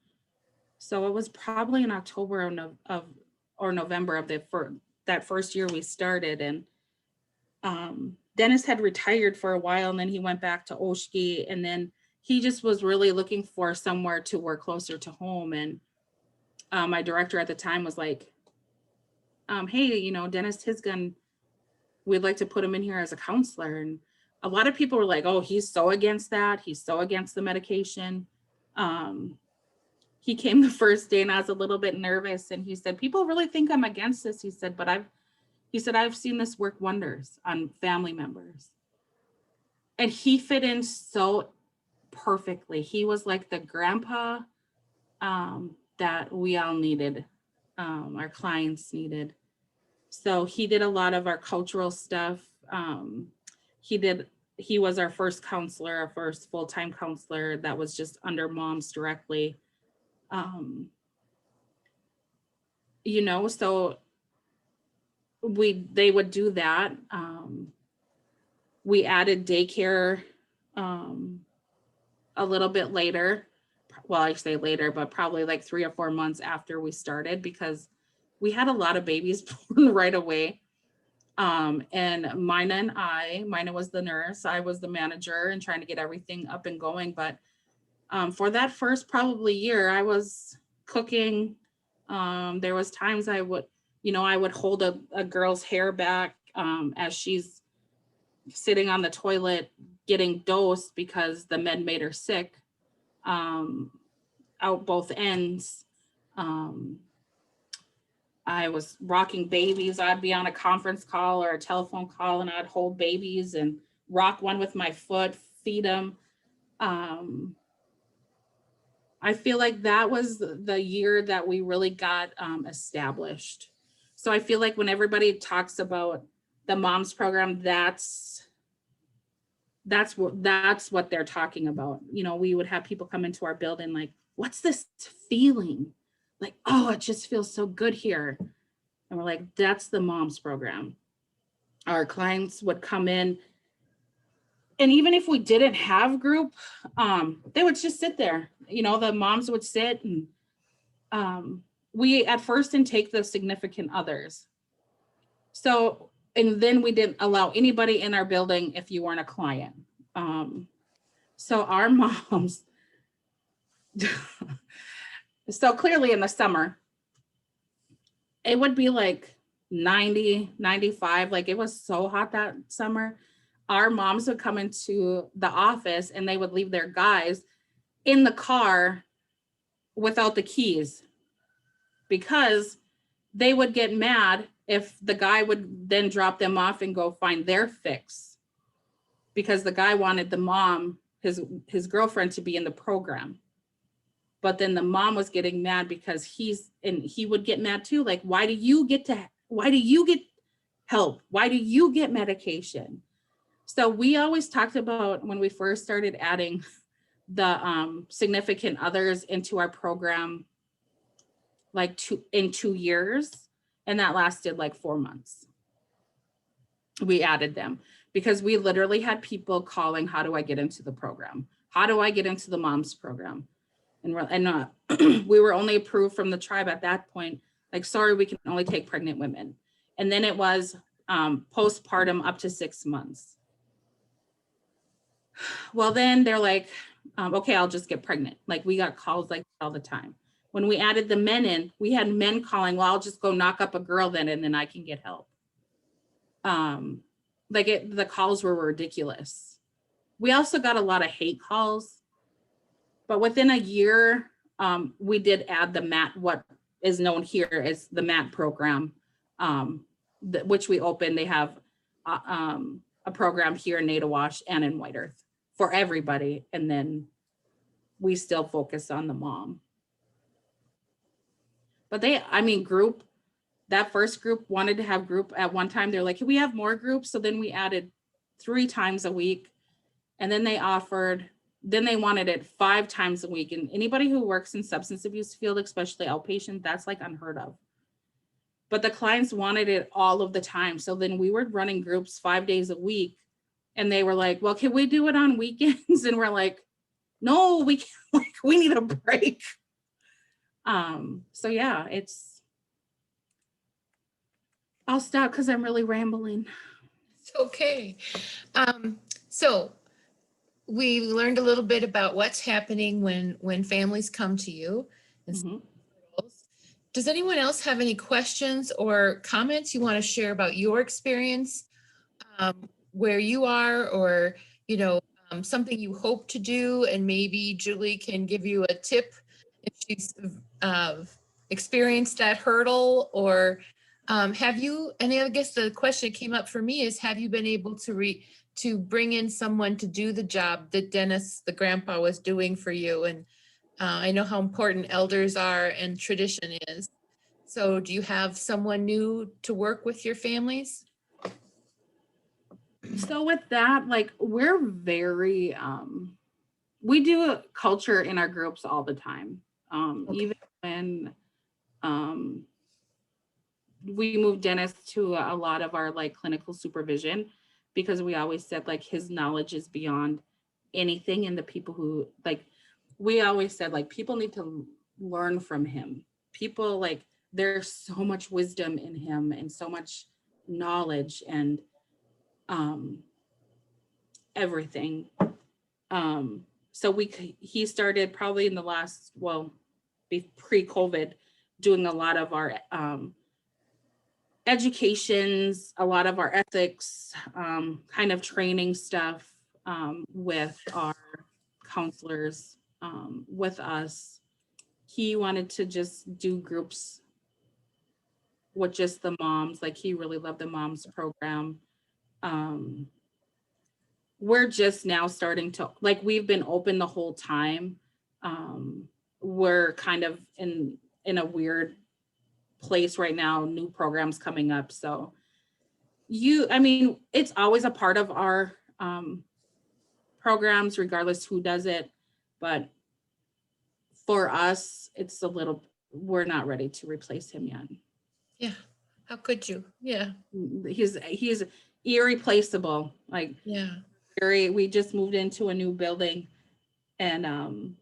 So it was probably in October or November of that first year we started. And Dennis had retired for a while, and then he went back to Oshki, and then he just was really looking for somewhere to work closer to home. And my director at the time was like, hey, you know, Dennis Hisgen, we'd like to put him in here as a counselor. And a lot of people were like, oh, he's so against that. He's so against the medication. He came the first day and I was a little bit nervous. And he said, people really think I'm against this. He said, but I've seen this work wonders on family members. And he fit in so perfectly. He was like the grandpa that we all needed, our clients needed. So he did a lot of our cultural stuff. He was our first counselor, our first full-time counselor that was just under moms directly. You know, so they would do that. We added daycare a little bit later. Well, I say later, but probably like 3 or 4 months after we started, because we had a lot of babies born right away. And Mina was the nurse, I was the manager and trying to get everything up and going. But for that first probably year, I was cooking. There was times I would hold a girl's hair back as she's sitting on the toilet getting dosed because the med made her sick, out both ends. I was rocking babies. I'd be on a conference call or a telephone call and I'd hold babies and rock one with my foot, feed them. I feel like that was the year that we really got established. So I feel like when everybody talks about the moms program, that's what they're talking about. You know, we would have people come into our building like, what's this feeling? Like, oh, it just feels so good here. And we're like, that's the moms program. Our clients would come in, and even if we didn't have group, they would just sit there. You know, the moms would sit, and we at first intake the significant others. So, and then we didn't allow anybody in our building if you weren't a client. So our moms, so clearly in the summer, it would be like 90, 95, like it was so hot that summer. Our moms would come into the office and they would leave their guys in the car without the keys, because they would get mad if the guy would then drop them off and go find their fix, because the guy wanted the mom, his girlfriend, to be in the program. But then the mom was getting mad because he would get mad too. Like, why do you get help? Why do you get medication? So we always talked about when we first started adding the significant others into our program, like in 2 years, and that lasted like 4 months. We added them because we literally had people calling, how do I get into the program? How do I get into the moms program? And we were only approved from the tribe at that point. Like, sorry, we can only take pregnant women. And then it was postpartum up to 6 months. Well, then they're like, okay, I'll just get pregnant. Like, we got calls like all the time. When we added the men in, we had men calling, well, I'll just go knock up a girl then, and then I can get help. The calls were ridiculous. We also got a lot of hate calls, but within a year, we did add the MAT, what is known here as the MAT program, which we opened. They have a program here in Nadawash and in White Earth for everybody. And then we still focus on the mom. But group, that first group wanted to have group at one time. They're like, can we have more groups? So then we added 3 times a week. And then they wanted it 5 times a week. And anybody who works in substance abuse field, especially outpatient, that's like unheard of. But the clients wanted it all of the time. So then we were running groups 5 days a week. And they were like, well, can we do it on weekends? And we're like, no, we can't, like, we need a break. So yeah, I'll stop because I'm really rambling. It's okay. So we learned a little bit about what's happening when families come to you. Mhm. Does anyone else have any questions or comments you want to share about your experience, where you are, or, something you hope to do? And maybe Julie can give you a tip if she's experienced that hurdle, or have you, and I guess the question that came up for me is, have you been able to bring in someone to do the job that Dennis, the grandpa, was doing for you? And I know how important elders are and tradition is. So do you have someone new to work with your families? So with that, like, we're very, we do a culture in our groups all the time. Okay. Even when we moved Dennis to a lot of our like clinical supervision, because we always said like his knowledge is beyond anything. And the people who, like, we always said like people need to learn from him. People, like, there's so much wisdom in him and so much knowledge and everything. So he started probably in the last, well, pre-COVID, doing a lot of our educations, a lot of our ethics, kind of training stuff with our counselors, with us. He wanted to just do groups with just the moms. Like, he really loved the moms program. We're just now starting to, like, we've been open the whole time. We're kind of in a weird place right now, new programs coming up. So it's always a part of our programs, regardless who does it. But for us, we're not ready to replace him yet. Yeah. How could you? Yeah. He's irreplaceable. Like, Yeah. we just moved into a new building, and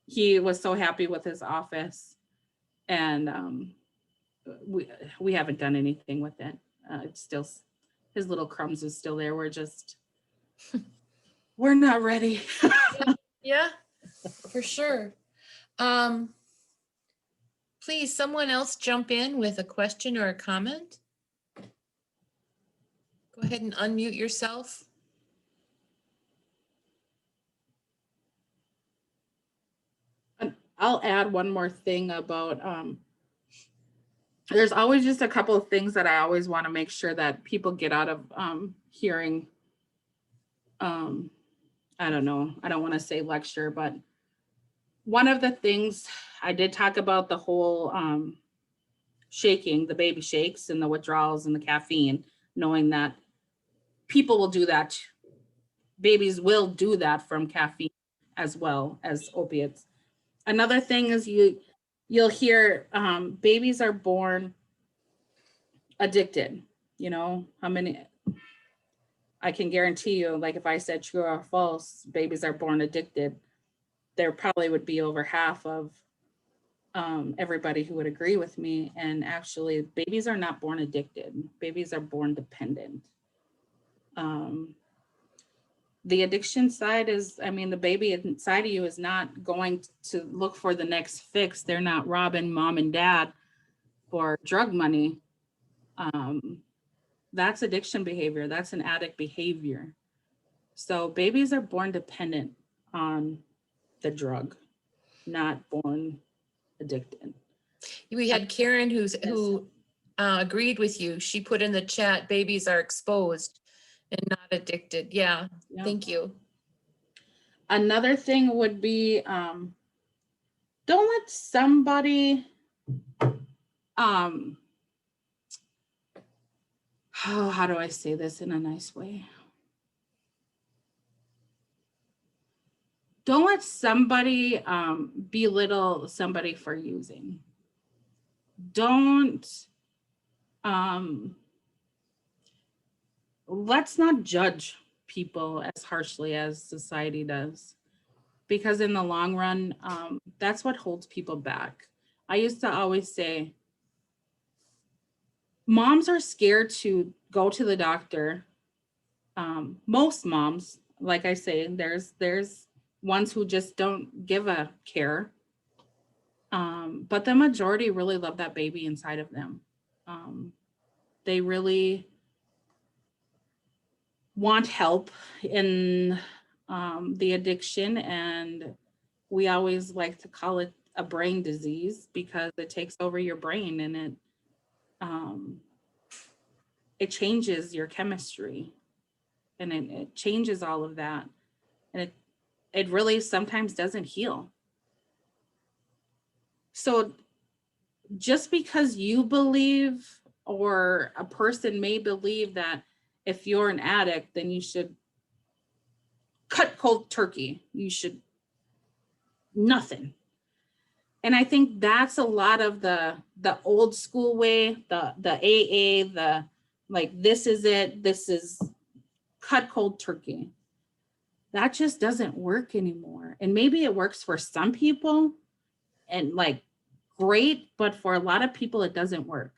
he was so happy with his office, and we haven't done anything with it. It's still, his little crumbs is still there. We're not ready. Yeah, for sure. Please, someone else jump in with a question or a comment. Go ahead and unmute yourself. I'll add one more thing about, there's always just a couple of things that I always want to make sure that people get out of hearing. I don't know, I don't want to say lecture, but one of the things I did talk about, the whole shaking, the baby shakes and the withdrawals and the caffeine, knowing that people will do that. Babies will do that from caffeine as well as opiates. Another thing is you'll hear babies are born addicted. You know, how many, I can guarantee you, like if I said true or false, babies are born addicted, there probably would be over half of everybody who would agree with me. And actually, babies are not born addicted. Babies are born dependent. The addiction side is, I mean, the baby inside of you is not going to look for the next fix. They're not robbing mom and dad for drug money. That's addiction behavior. That's an addict behavior. So babies are born dependent on the drug, not born addicted. We had Karen who agreed with you. She put in the chat, babies are exposed and not addicted. Yeah, Yeah. thank you. Another thing would be, don't let somebody, how do I say this in a nice way? Don't let somebody belittle somebody for using. Don't, let's not judge people as harshly as society does, because in the long run, that's what holds people back. I used to always say, moms are scared to go to the doctor. Most moms, like I say, there's ones who just don't give a care. But the majority really love that baby inside of them. They really want help in the addiction, and we always like to call it a brain disease because it takes over your brain and it changes your chemistry, and it changes all of that, and it really sometimes doesn't heal. So just because you believe, or a person may believe that if you're an addict, then you should cut cold turkey. You should nothing. And I think that's a lot of the old school way, the AA, the like, this is it, this is cut cold turkey. That just doesn't work anymore. And maybe it works for some people and like great, but for a lot of people it doesn't work.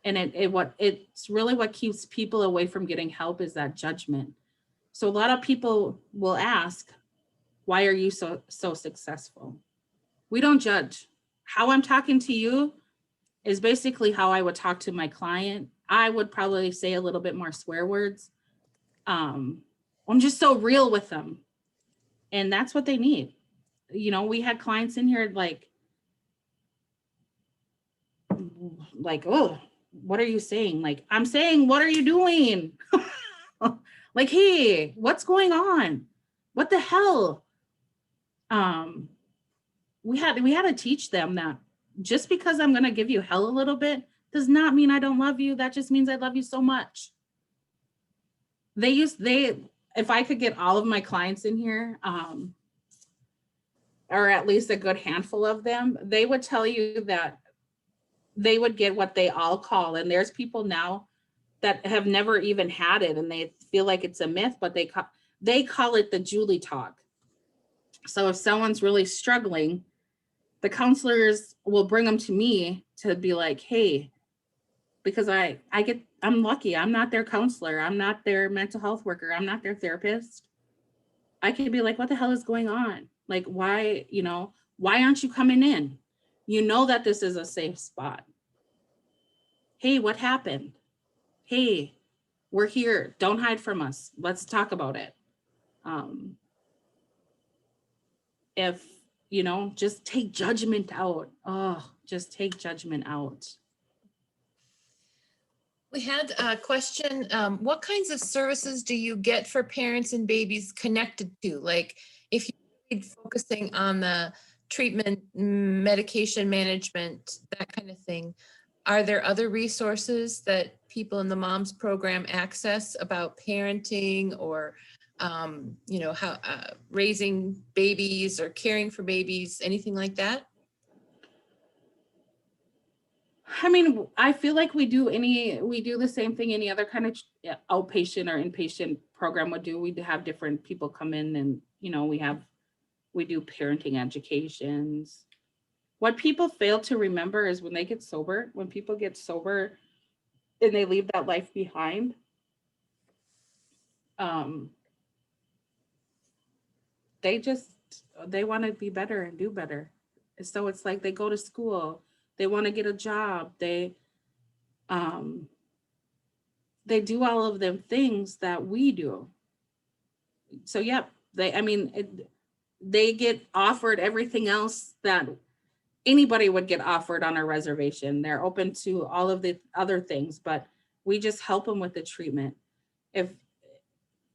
And it's really what keeps people away from getting help is that judgment. So a lot of people will ask, why are you so successful? We don't judge. How I'm talking to you is basically how I would talk to my client. I would probably say a little bit more swear words. I'm just so real with them. And that's what they need. You know, we had clients in here like, oh, what are you saying? Like, I'm saying, what are you doing? Like, hey, what's going on? What the hell? We had to teach them that just because I'm going to give you hell a little bit does not mean I don't love you. That just means I love you so much. If I could get all of my clients in here, or at least a good handful of them, they would tell you that they would get what they all call, and there's people now that have never even had it and they feel like it's a myth, but they call it the Julie talk. So if someone's really struggling, the counselors will bring them to me to be like, hey, because I'm lucky. I'm not their counselor. I'm not their mental health worker. I'm not their therapist. I can be like, what the hell is going on? Like, why aren't you coming in? You know that this is a safe spot. Hey, what happened? Hey, we're here. Don't hide from us. Let's talk about it. If, just take judgment out. Oh, just take judgment out. We had a question. What kinds of services do you get for parents and babies connected to? Like if you're focusing on the treatment, medication management, that kind of thing. Are there other resources that people in the moms program access about parenting or, you know, how raising babies or caring for babies, anything like that? I mean, I feel like we do the same thing any other kind of outpatient or inpatient program would do. We have different people come in and, you know, we do parenting educations. What people fail to remember is when people get sober and they leave that life behind, they want to be better and do better. So it's like they go to school, they want to get a job, they do all of them things that we do. So yep, they get offered everything else that anybody would get offered on our reservation. They're open to all of the other things, but we just help them with the treatment and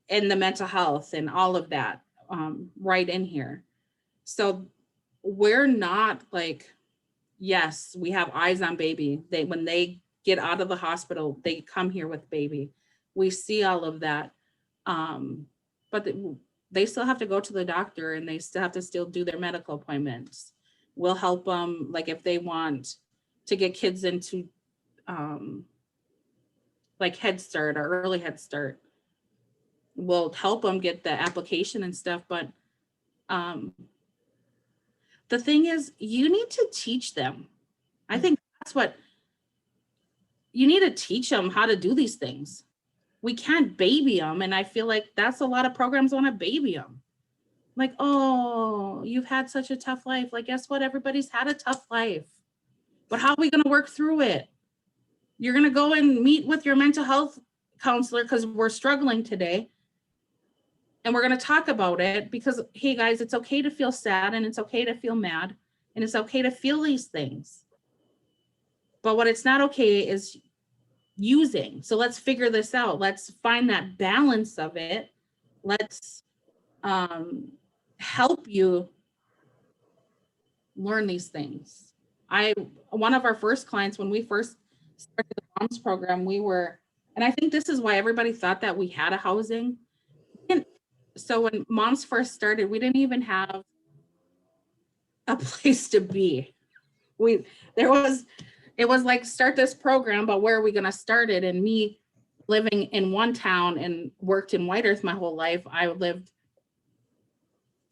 the mental health and all of that right in here. So we're not like, yes, we have eyes on baby. When they get out of the hospital, they come here with baby. We see all of that. But they still have to go to the doctor and they still have to do their medical appointments. We'll help them, like if they want to get kids into like Head Start or early Head Start, we'll help them get the application and stuff. But the thing is, you need to teach them. I think that's what you need to teach them, how to do these things. We can't baby them. And I feel like that's a lot of programs want to baby them. Like, oh, you've had such a tough life. Like, guess what? Everybody's had a tough life. But how are we going to work through it? You're going to go and meet with your mental health counselor because we're struggling today. And we're going to talk about it because, hey, guys, it's okay to feel sad and it's okay to feel mad and it's okay to feel these things. But what it's not okay is using. So let's figure this out. Let's find that balance of it. Let's help you learn these things. One of our first clients, when we first started the moms program, and I think this is why everybody thought that we had a housing. And so when moms first started, we didn't even have a place to be. It was like, start this program, but where are we going to start it? And me living in one town and worked in White Earth my whole life, I lived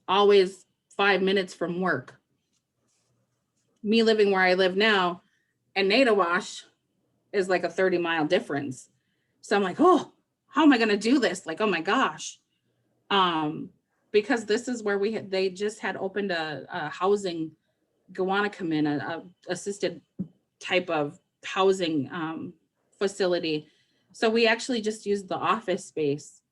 always 5 minutes from work. Me living where I live now and Nadawash is like a 30-mile difference. So I'm like, oh, how am I going to do this? Like, oh my gosh. Because this is where they just had opened a housing, Gowanakamin, a assisted type of housing facility. So we actually just used the office space,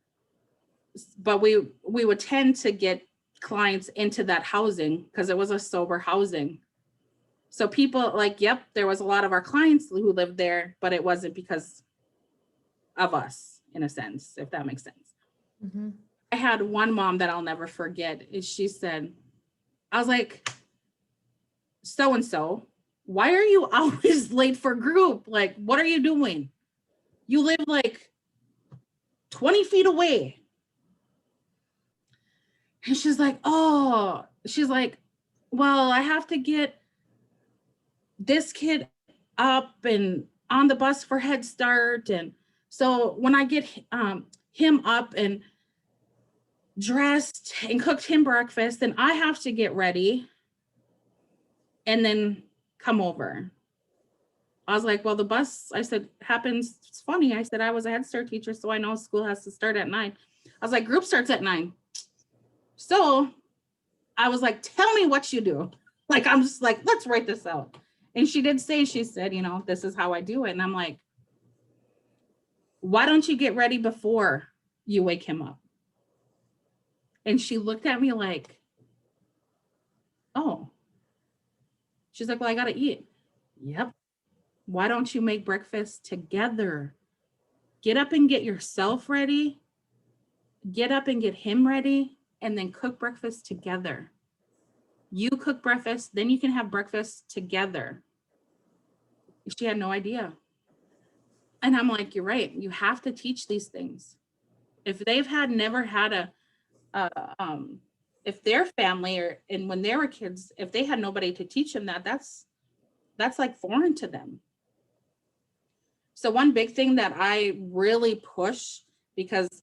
but we would tend to get clients into that housing because it was a sober housing. So people like, yep, there was a lot of our clients who lived there, but it wasn't because of us, in a sense, if that makes sense. Mm-hmm. I had one mom that I'll never forget. She said, I was like, so-and-so, why are you always late for group? Like, what are you doing? You live like 20 feet away. And she's like, well, I have to get this kid up and on the bus for Head Start. And so when I get him up and dressed and cooked him breakfast, then I have to get ready and then come over. I was like, well, the bus, I said, happens. It's funny. I said, I was a Head Start teacher, so I know school has to start at 9. I was like, group starts at 9. So I was like, tell me what you do. Like, I'm just like, let's write this out. And she said, this is how I do it. And I'm like, why don't you get ready before you wake him up? And she looked at me like, oh. She's like, well, I got to eat. Yep. Why don't you make breakfast together? Get up and get yourself ready. Get up and get him ready, and then cook breakfast together. You cook breakfast, then you can have breakfast together. She had no idea. And I'm like, you're right. You have to teach these things. If they've never had if their family and when they were kids, if they had nobody to teach them that's like foreign to them. So one big thing that I really push, because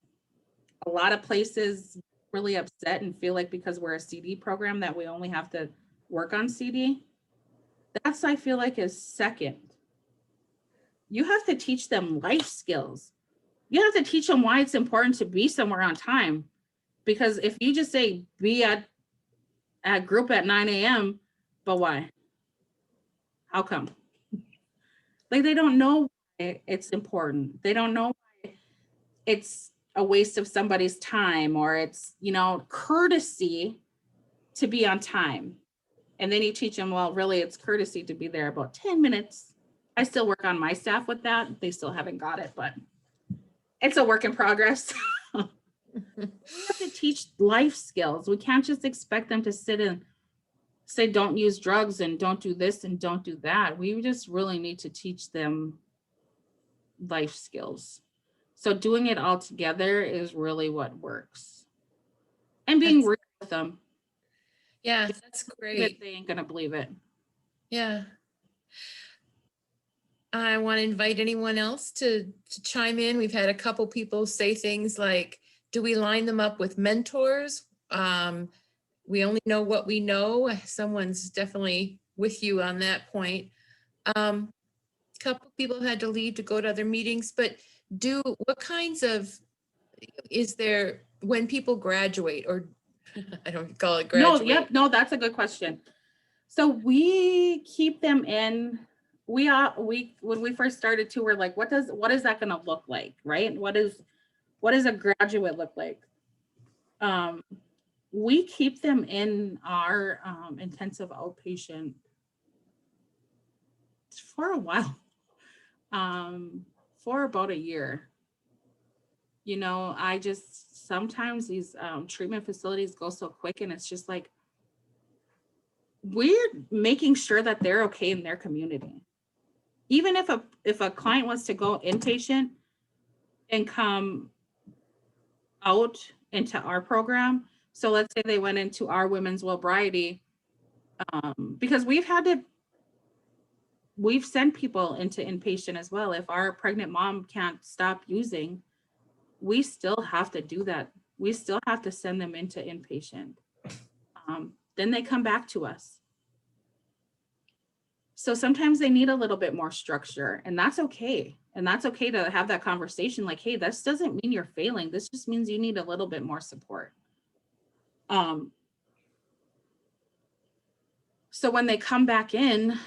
a lot of places really upset and feel like because we're a CD program that we only have to work on CD. That's, I feel like, is second. You have to teach them life skills. You have to teach them why it's important to be somewhere on time. Because if you just say be at group at 9 a.m., but why? How come? Like, they don't know why it's important. They don't know why it's a waste of somebody's time, or it's, courtesy to be on time. And then you teach them, well, really, it's courtesy to be there about 10 minutes. I still work on my staff with that. They still haven't got it, but it's a work in progress. We have to teach life skills. We can't just expect them to sit and say, don't use drugs and don't do this and don't do that. We just really need to teach them life skills. So doing it all together is really what works. And being real with them. Yeah, that's great. They ain't gonna believe it. Yeah. I want to invite anyone else to chime in. We've had a couple people say things like, do we line them up with mentors? We only know what we know. Someone's definitely with you on that point. A couple people had to leave to go to other meetings, but what kinds of, is there, when people graduate, or I don't call it graduate. No, that's a good question. So we keep them in. When we first started to, we're like, what is that going to look like, right? What does a graduate look like? We keep them in our intensive outpatient for a while, for about a year. I just, sometimes these treatment facilities go so quick, and it's just like, we're making sure that they're okay in their community. Even if a client wants to go inpatient and come out into our program, so let's say they went into our women's Wellbriety, because we've sent people into inpatient as well. If our pregnant mom can't stop using, we still have to do that. We still have to send them into inpatient. Then they come back to us. So sometimes they need a little bit more structure, and that's okay. And that's okay to have that conversation like, hey, this doesn't mean you're failing. This just means you need a little bit more support. So when they come back in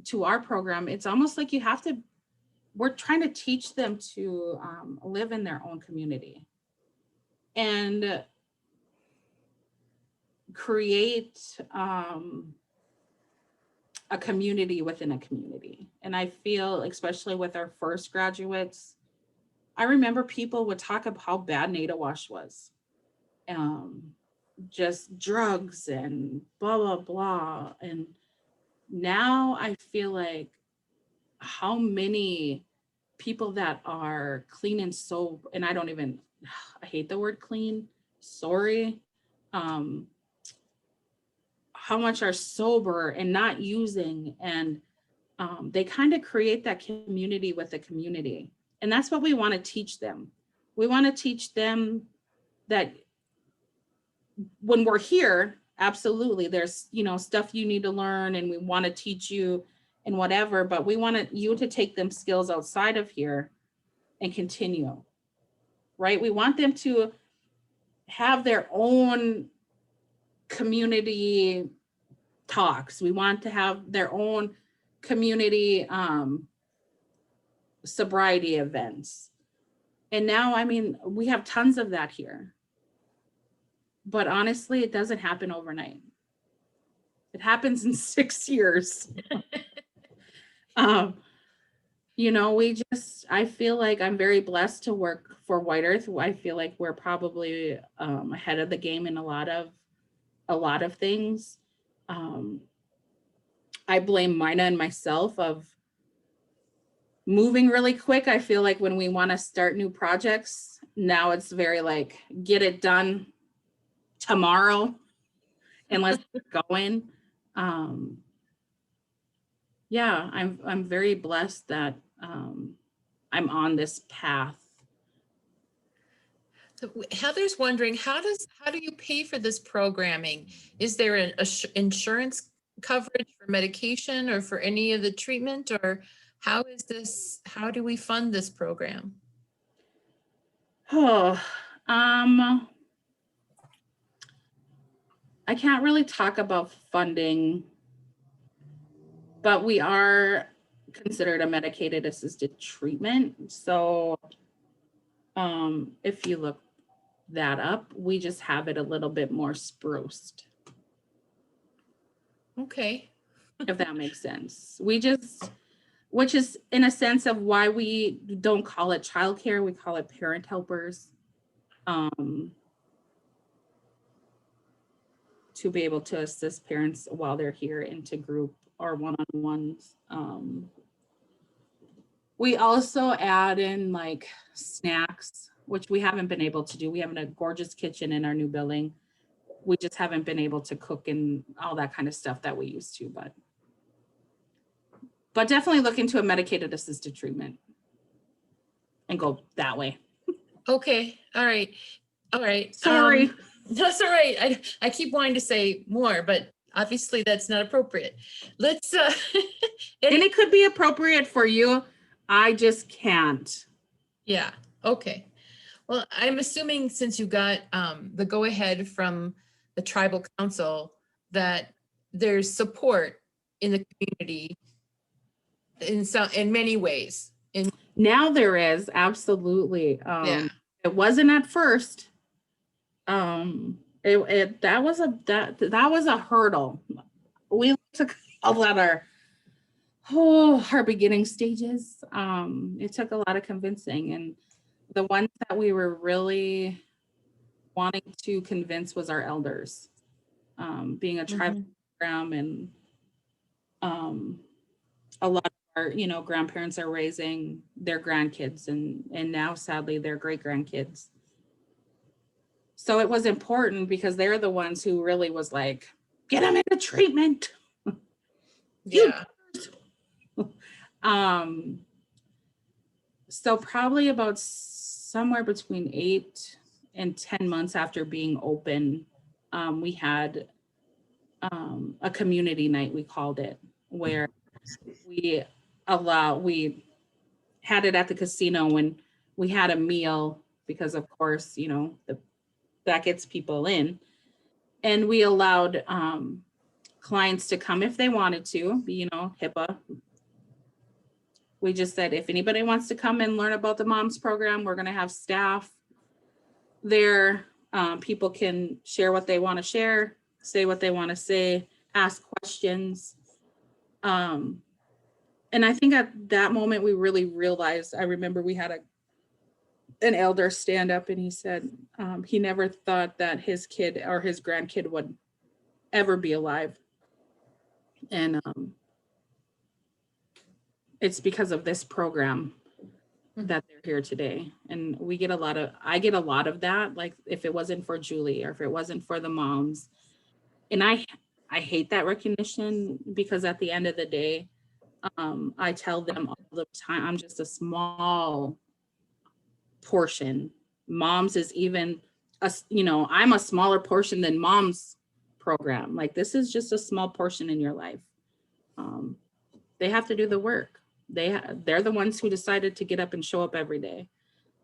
to our program, it's almost like we're trying to teach them to live in their own community and create a community within a community. And I feel, especially with our first graduates, I remember people would talk about how bad Nada Wash was. Just drugs and blah, blah, blah. And now I feel like how many people that are clean and sober, and I hate the word clean, sorry. How much are sober and not using, and they kind of create that community with the community. And that's what we want to teach them. We want to teach them that when we're here, absolutely, there's, stuff you need to learn, and we want to teach you and whatever, but we want you to take them skills outside of here and continue, right? We want them to have their own community talks. We want to have their own community sobriety events. And now, we have tons of that here. But honestly, it doesn't happen overnight. It happens in 6 years. I feel like I'm very blessed to work for White Earth. I feel like we're probably ahead of the game in a lot of things. I blame Mina and myself of moving really quick. I feel like when we want to start new projects, now it's very like, get it done tomorrow and let's get going. Yeah, I'm very blessed that I'm on this path. So Heather's wondering, how do you pay for this programming? Is there an insurance coverage for medication or for any of the treatment, or how do we fund this program? Oh, I can't really talk about funding, but we are considered a medicated assisted treatment. So if you look that up, we just have it a little bit more spruced, Okay. if that makes sense. Which is in a sense of why we don't call it childcare, we call it parent helpers. To be able to assist parents while they're here into group or one-on-ones. We also add in like snacks, which we haven't been able to do. We have a gorgeous kitchen in our new building. We just haven't been able to cook and all that kind of stuff that we used to, but definitely look into a medicated assisted treatment and go that way. Okay. All right. All right. Sorry. That's all right. I keep wanting to say more, but obviously that's not appropriate. Let's And it could be appropriate for you. I just can't. Yeah. Okay. Well, I'm assuming since you got the go-ahead from the tribal council that there's support in the community in many ways. Now there is, absolutely. Yeah. It wasn't at first. That was a hurdle. We took a lot of our beginning stages. It took a lot of convincing, and the ones that we were really wanting to convince was our elders. Being a tribal program, and a lot of our, grandparents are raising their grandkids, and now sadly their great grandkids. So it was important because they're the ones who really was like, get them into treatment. Yeah. So probably about somewhere between 8 and 10 months after being open, we had a community night, we called it, where we had it at the casino, and we had a meal because of course, that gets people in. And we allowed clients to come if they wanted to, HIPAA. We just said, if anybody wants to come and learn about the moms program, we're going to have staff there. People can share what they want to share, say what they want to say, ask questions. And I think at that moment, we really realized, I remember we had an elder stand up, and he said he never thought that his kid or his grandkid would ever be alive. And it's because of this program that they're here today. And I get a lot of that. Like if it wasn't for Julie, or if it wasn't for the moms, and I hate that recognition, because at the end of the day, I tell them all the time, I'm just a small portion. Moms is even I'm a smaller portion than mom's program. Like this is just a small portion in your life. They have to do the work. They're the ones who decided to get up and show up every day.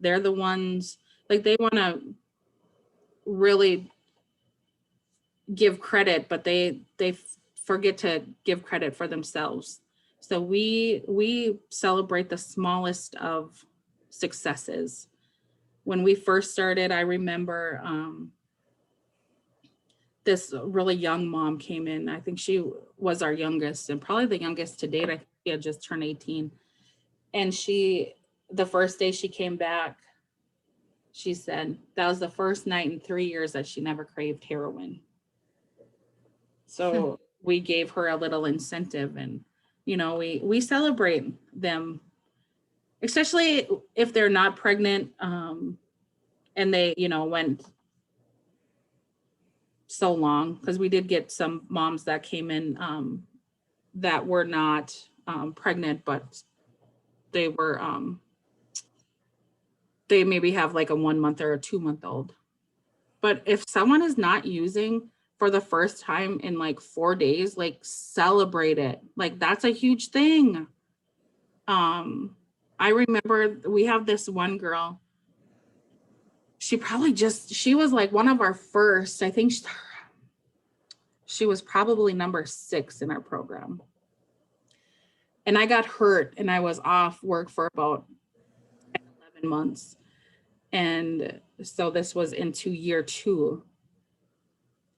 They're the ones, like, they want to really give credit, but they forget to give credit for themselves. So we celebrate the smallest of successes. When we first started, I remember this really young mom came in. I think she was our youngest, and probably the youngest to date. I think she had just turned 18. And the first day she came back, she said that was the first night in 3 years that she never craved heroin. So we gave her a little incentive, and we celebrate them especially if they're not pregnant, and they, went so long, because we did get some moms that came in that were not pregnant, but they were they maybe have like a 1 month or a 2 month old. But if someone is not using for the first time in like 4 days, like celebrate it. Like that's a huge thing. I remember we have this one girl. She was like one of our first, I think she was probably number 6 in our program. And I got hurt and I was off work for about 11 months. And so this was into year 2.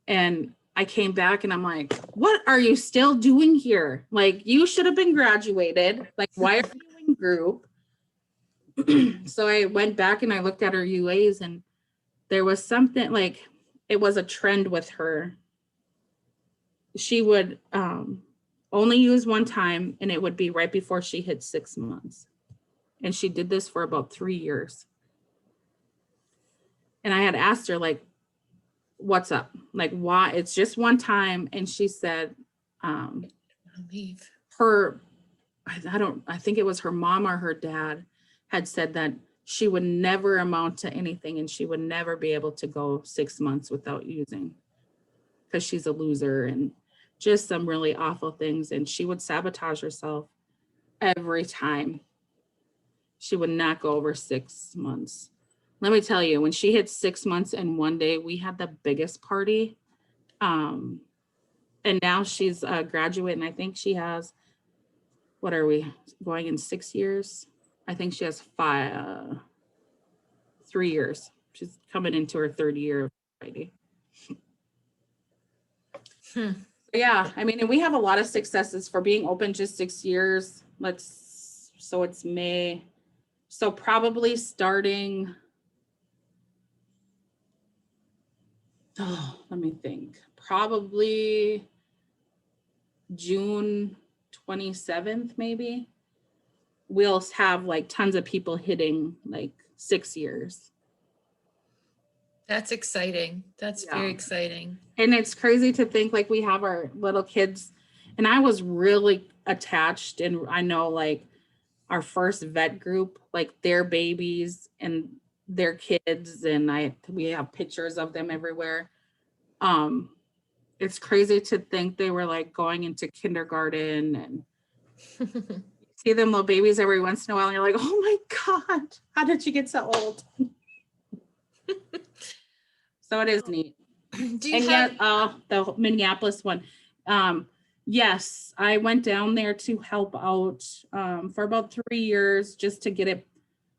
And I came back and I'm like, what are you still doing here? Like, you should have been graduated. Like, why are you in group? So I went back and I looked at her UAs, and there was something like, it was a trend with her. She would only use one time, and it would be right before she hit 6 months. And she did this for about 3 years. And I had asked her, like, what's up? Like, why? It's just one time. And she said, Leave. I think it was her mom or her dad had said that she would never amount to anything, and she would never be able to go 6 months without using, because she's a loser, and just some really awful things. And she would sabotage herself every time. She would not go over 6 months. Let me tell you, when she hit 6 months and 1 day, we had the biggest party. And now she's a graduate, and I think she has, what are we going in 6 years? I think she has 3 years. She's coming into her 3rd year of writing. Yeah, I mean, and we have a lot of successes for being open just 6 years. So it's May. So probably starting, let me think, probably June 27th, maybe. We'll have like tons of people hitting like 6 years. That's exciting. That's very exciting. And it's crazy to think like we have our little kids, and I was really attached, and I know like our first vet group, like their babies and their kids, and we have pictures of them everywhere. It's crazy to think they were like going into kindergarten, and see them little babies every once in a while, and you're like, oh my God, how did you get so old? So it is neat. Do you have The Minneapolis one. Yes, I went down there to help out for about 3 years, just to get it.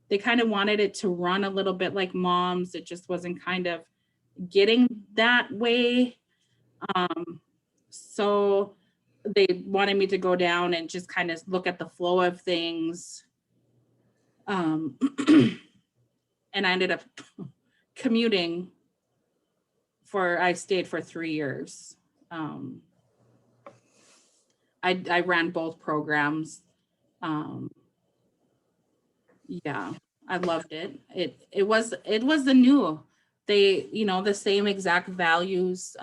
They kind of wanted it to run a little bit like Moms. It just wasn't kind of getting that way. So they wanted me to go down and just kind of look at the flow of things. And I ended up commuting I stayed for 3 years. I ran both programs. Yeah, I loved it. It was the new, the same exact values.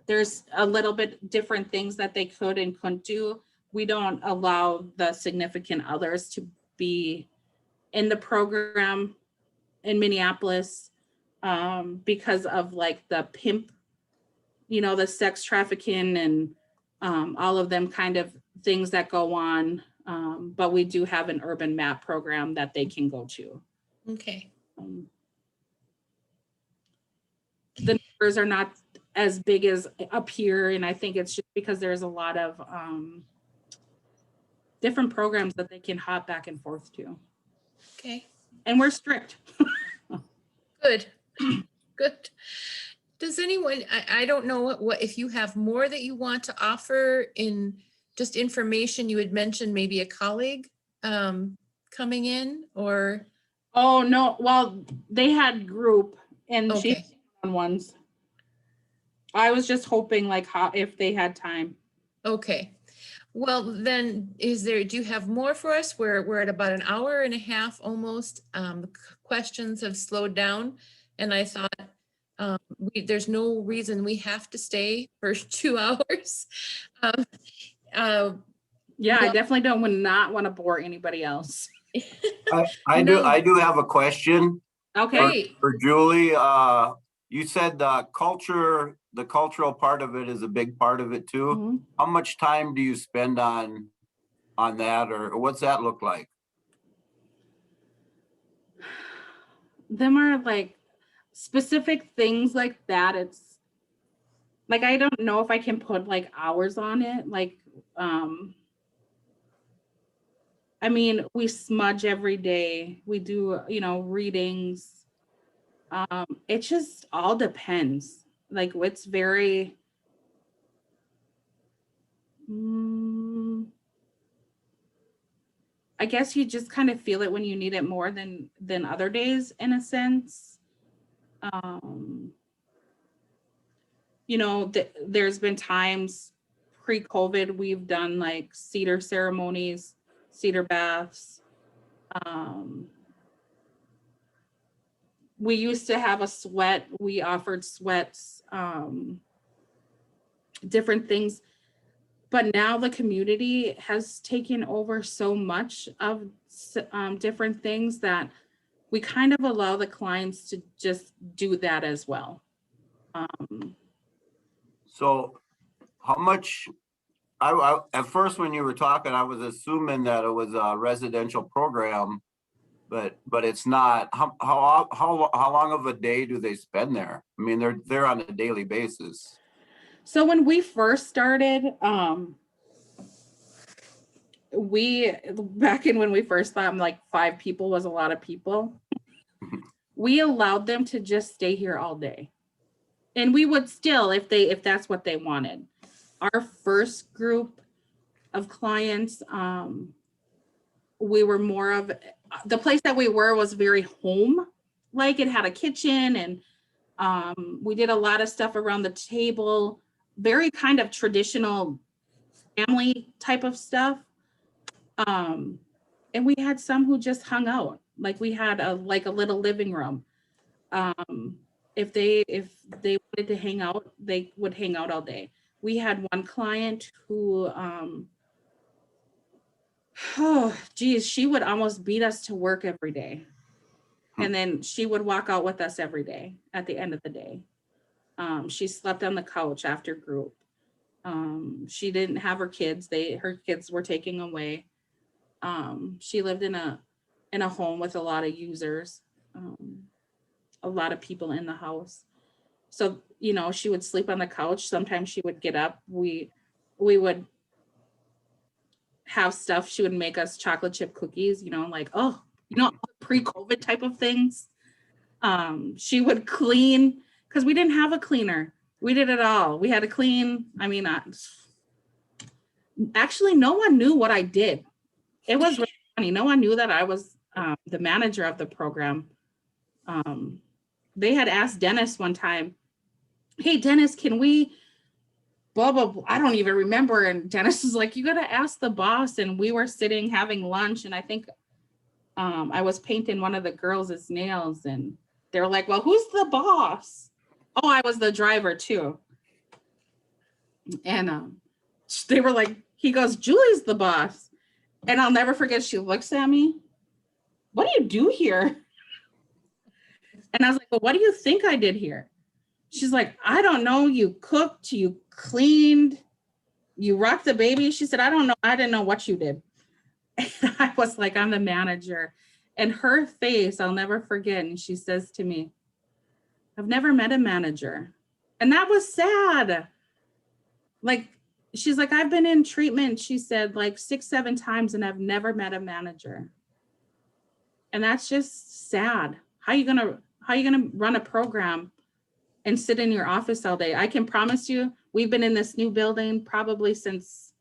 There's a little bit different things that they could and couldn't do. We don't allow the significant others to be in the program in Minneapolis because of like the pimp, the sex trafficking and all of them kind of things that go on. But we do have an urban map program that they can go to. Okay. The numbers are not as big as up here, and I think it's just because there's a lot of different programs that they can hop back and forth to. Okay. And we're strict. Good. Good. Does anyone, I don't know what if you have more that you want to offer in just information. You had mentioned maybe a colleague coming in, or Oh no, well, they had group and she okay. on ones. I was just hoping like if they had time. Okay. Well, then do you have more for us? We're at about an hour and a half almost. Questions have slowed down and I thought there's no reason we have to stay for 2 hours. Um, uh, Yeah, I well, definitely would not want to bore anody else. I No. do have a question Okay. Great. for Julie. You said the cultural part of it is a big part of it too. Mhm. How much time do you spend on that, or what's that look like? Them are like specific things like that. It's like, I don't know if I can put like hours on it. Like, I mean, we smudge every day. We do, readings. It just all depends. Like, it's very, I guess you just kind of feel it when you need it more than other days, in a sense. There's been times pre-COVID we've done like cedar ceremonies, cedar baths. We used to have a sweat. We offered sweats, different things. But now the community has taken over so much of different things that we kind of allow the clients to just do that as well. So how much, I at first when you were talking, I was assuming that it was a residential program, but it's not. How long of a day do they spend there? I mean, they're there on a daily basis. So when we first started, back in when we first thought like 5 people was a lot of people, we allowed them to just stay here all day. And we would still, if that's what they wanted. Our first group of clients, we were more of, the place that we were was very home, like it had a kitchen, and we did a lot of stuff around the table, very kind of traditional family type of stuff. And we had some who just hung out. Like we had a little living room. If they wanted to hang out, they would hang out all day. We had one client who, she would almost beat us to work every day. And then she would walk out with us every day at the end of the day. She slept on the couch after group. She didn't have her kids. Her kids were taken away. She lived in a home with a lot of users, a lot of people in the house. So, she would sleep on the couch. Sometimes she would get up. We would have stuff. She would make us chocolate chip cookies, pre-COVID type of things. She would clean, because we didn't have a cleaner. We did it all. We had to clean. I mean, actually, no one knew what I did. It was really funny. No one knew that I was the manager of the program. They had asked Dennis one time, hey, Dennis, can we blah, blah, blah. I don't even remember. And Dennis was like, you got to ask the boss. And we were sitting having lunch. And I think I was painting one of the girls' nails. And they were like, well, who's the boss? Oh, I was the driver too. And they were like, he goes, Julie's the boss. And I'll never forget, she looks at me, what do you do here? And I was like, well, what do you think I did here? She's like, I don't know. You cooked, you cleaned, you rocked the baby. She said, I don't know. I didn't know what you did. And I was like, I'm the manager. And her face, I'll never forget. And she says to me, I've never met a manager. And that was sad. Like, she's like, I've been in treatment, she said, like 6-7 times, and I've never met a manager. And that's just sad. How are you gonna run a program and sit in your office all day? I can promise you, we've been in this new building probably since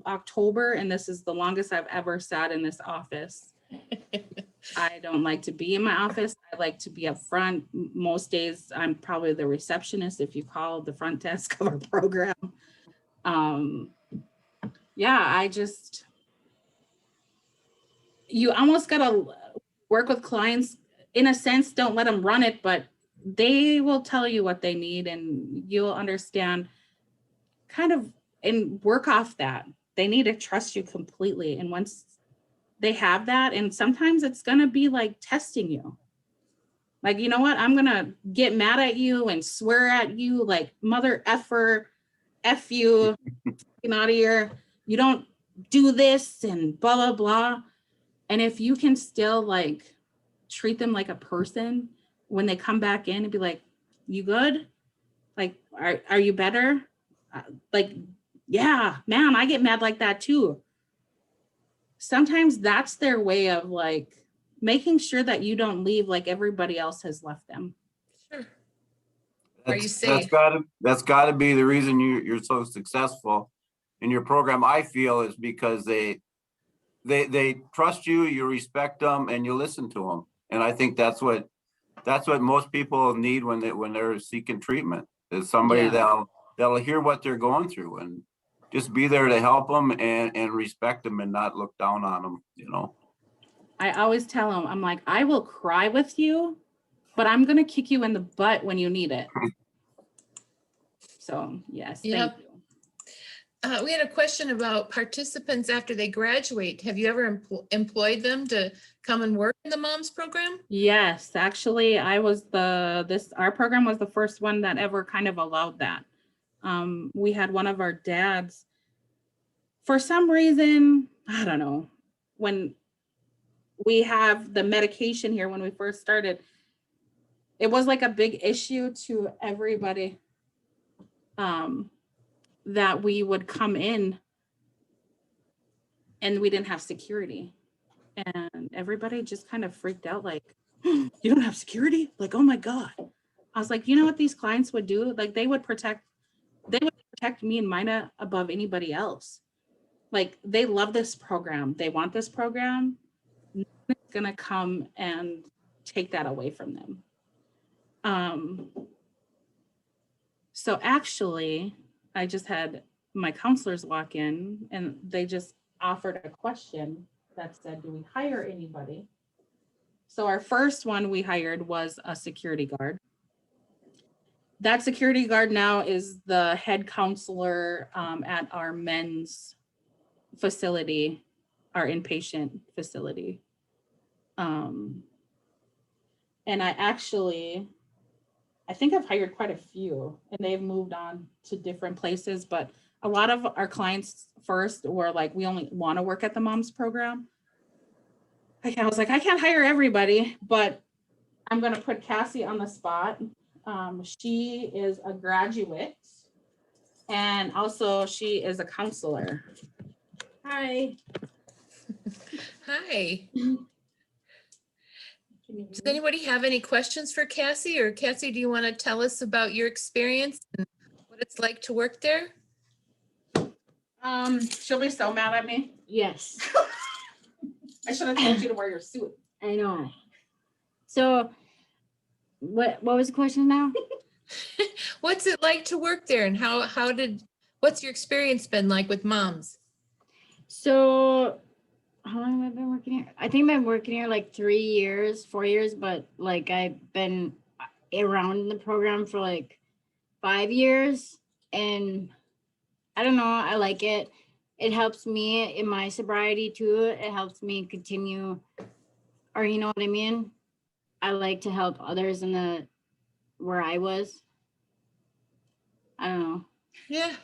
October, and this is the longest I've ever sat in this office. I don't like to be in my office. I like to be up front. Most days I'm probably the receptionist if you call the front desk of our program. Yeah, you almost gotta work with clients in a sense, don't let them run it, but they will tell you what they need and you'll understand kind of and work off that. They need to trust you completely. And once they have that, and sometimes it's gonna be like testing you. Like, you know what? I'm gonna get mad at you and swear at you like mother effer, F you, get out of here. You don't do this and blah, blah, blah. And if you can still like treat them like a person when they come back in and be like, you good? Like, are you better? Like, yeah, man, I get mad like that too. Sometimes that's their way of like making sure that you don't leave like everybody else has left them. Sure. Are you That's safe? gotta be the reason you're so successful in your program, I feel, is because they trust you, you respect them, and you listen to them. And I think that's what most people need when they're seeking treatment, is somebody Yeah. that'll hear what they're going through and just be there to help them and respect them and not look down on them, you know. I always tell them, I'm like, I will cry with you, but I'm gonna kick you in the butt when you need it. So yes, Yep. thank you. We had a question about participants after they graduate. Have you ever employed them to come and work in the moms program? Yes, actually, our program was the first one that ever kind of allowed that. We had one of our dads, for some reason, I don't know, when we have the medication here, when we first started, it was like a big issue to everybody that we would come in and we didn't have security. And everybody just kind of freaked out like, you don't have security? Like, oh my God. I was like, you know what these clients would do? Like they would protect me and Mina above anybody else. Like they love this program. They want this program. Nothing's gonna come and take that away from them. So actually, I just had my counselors walk in and they just offered a question that said, do we hire anybody? So our first one we hired was a security guard. That security guard now is the head counselor at our men's facility, our inpatient facility. And I think I've hired quite a few and they've moved on to different places, but a lot of our clients first were like, we only want to work at the moms program. I was like, I can't hire everybody, but I'm going to put Cassie on the spot. She is a graduate and also she is a counselor. Hi. Hi. Does anybody have any questions for Cassie? Or Cassie, do you want to tell us about your experience and what it's like to work there? She'll be so mad at me. Yes, I should have told you to wear your suit. I know. So, what was the question now? What's it like to work there and what's your experience been like with moms? So, how long have I been working here? I think I've been working here like 3 years, 4 years, but like I've been around the program for like 5 years, and I don't know, I like it. It helps me in my sobriety too. It helps me continue, or you know what I mean? I like to help others in where I was. I don't know. Yeah.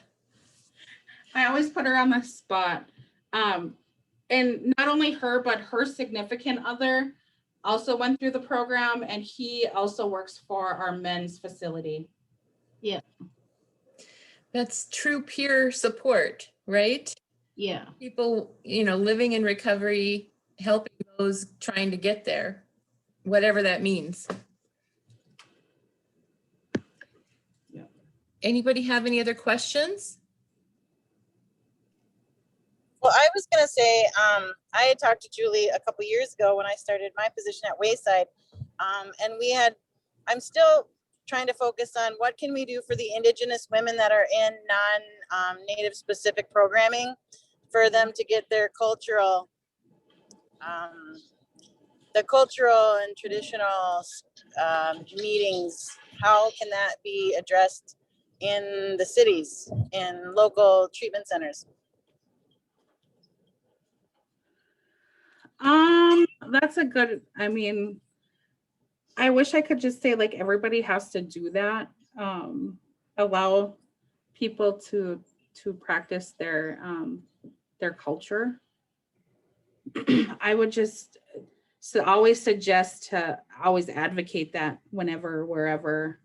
I always put her on the spot. And not only her, but her significant other also went through the program and he also works for our men's facility. Yeah. That's true peer support, right? Yeah. People, living in recovery, helping those trying to get there, whatever that means. Yeah. Anybody have any other questions? Well, I was going to say, I had talked to Julie a couple years ago when I started my position at Wayside. And I'm still trying to focus on what can we do for the Indigenous women that are in non-Native specific programming for them to get their cultural, the cultural and traditional meetings. How can that be addressed in the cities, in local treatment centers? That's a good, I mean, I wish I could just say like everybody has to do that. Allow people to practice their culture. I would just always suggest to always advocate that whenever, wherever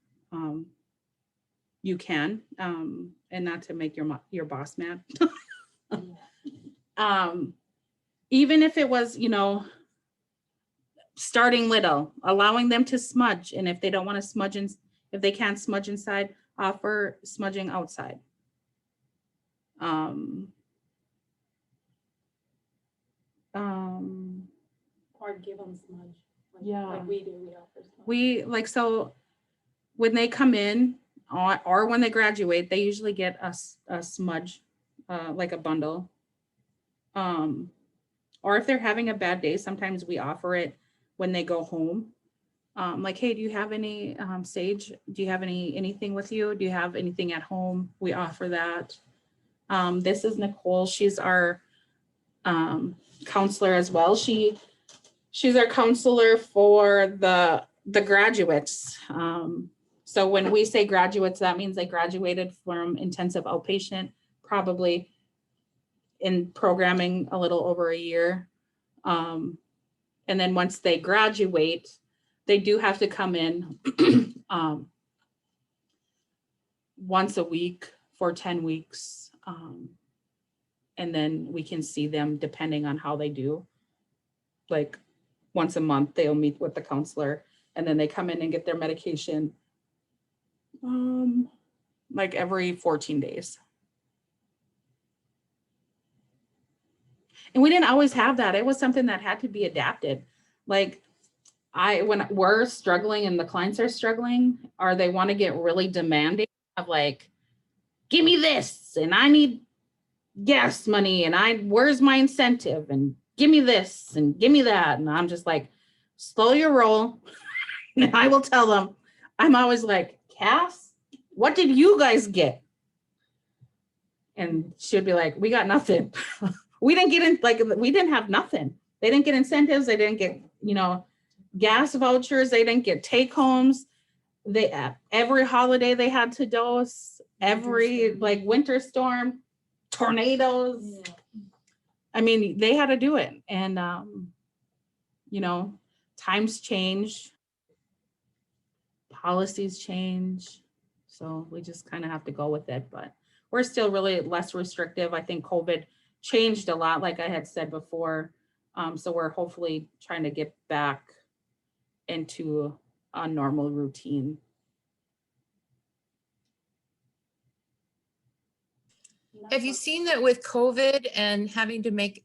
you can, and not to make your boss mad. Even if it was, you know, starting little, allowing them to smudge, and if they don't want to smudge, and if they can't smudge inside, offer smudging outside. Or give them smudge. Yeah. Like we do, we offer smudge. We like, so when they come in or when they graduate, they usually get a smudge, like a bundle. Or if they're having a bad day, sometimes we offer it when they go home. Like, hey, do you have any sage? Do you have anything with you? Do you have anything at home? We offer that. This is Nicole. She's our counselor as well. She's our counselor for the graduates. So when we say graduates, that means they graduated from intensive outpatient, probably in programming a little over a year. And then once they graduate, they do have to come in once a week for 10 weeks. And then we can see them depending on how they do. Like once a month, they'll meet with the counselor, and then they come in and get their medication like every 14 days. And we didn't always have that. It was something that had to be adapted. Like when we're struggling and the clients are struggling, or they want to get really demanding of like, give me this, and I need gas money, and where's my incentive, and give me this and give me that. And I'm just like, slow your roll. And I will tell them, I'm always like, Cass, what did you guys get? And she'd be like, we got nothing. We didn't get in, like, we didn't have nothing. They didn't get incentives. They didn't get, you know, gas vouchers. They didn't get take homes. Every holiday they had to dose, every like winter storm, tornadoes. Yeah. I mean, they had to do it. And, you know, times change, policies change. So we just kind of have to go with it, but we're still really less restrictive. I think COVID changed a lot, like I had said before. So we're hopefully trying to get back into a normal routine. Have you seen that with COVID and having to make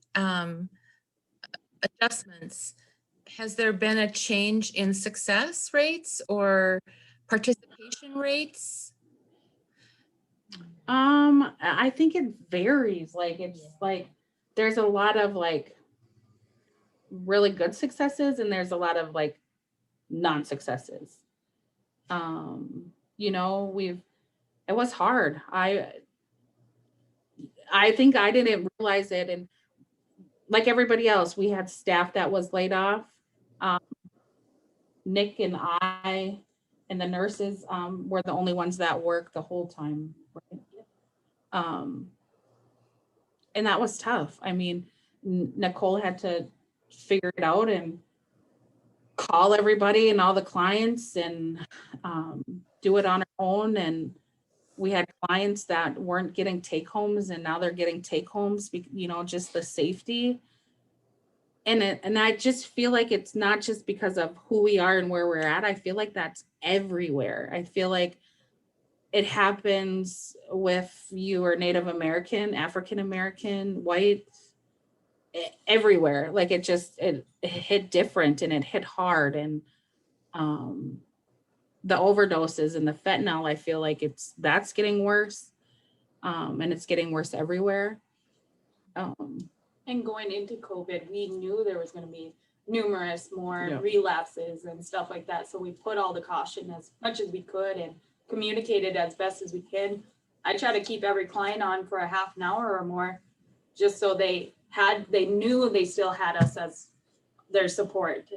adjustments? Has there been a change in success rates or participation rates? I think it varies. Like it's like there's a lot of like really good successes, and there's a lot of like non-successes. You know, it was hard. I think I didn't realize it, and like everybody else, we had staff that was laid off. Nick and I and the nurses were the only ones that worked the whole time. Right? And that was tough. I mean, Nicole had to figure it out and call everybody and all the clients and do it on her own. And we had clients that weren't getting take homes, and now they're getting take homes, you know, just the safety. And I just feel like it's not just because of who we are and where we're at. I feel like that's everywhere. I feel like it happens with you or Native American, African American, white, everywhere. Like it hit different, and it hit hard. And the overdoses and the fentanyl, I feel like that's getting worse. And it's getting worse everywhere. And going into COVID, we knew there was gonna be numerous more Yeah. relapses and stuff like that. So we put all the caution as much as we could and communicated as best as we can. I try to keep every client on for a half an hour or more, just so they knew they still had us as their support.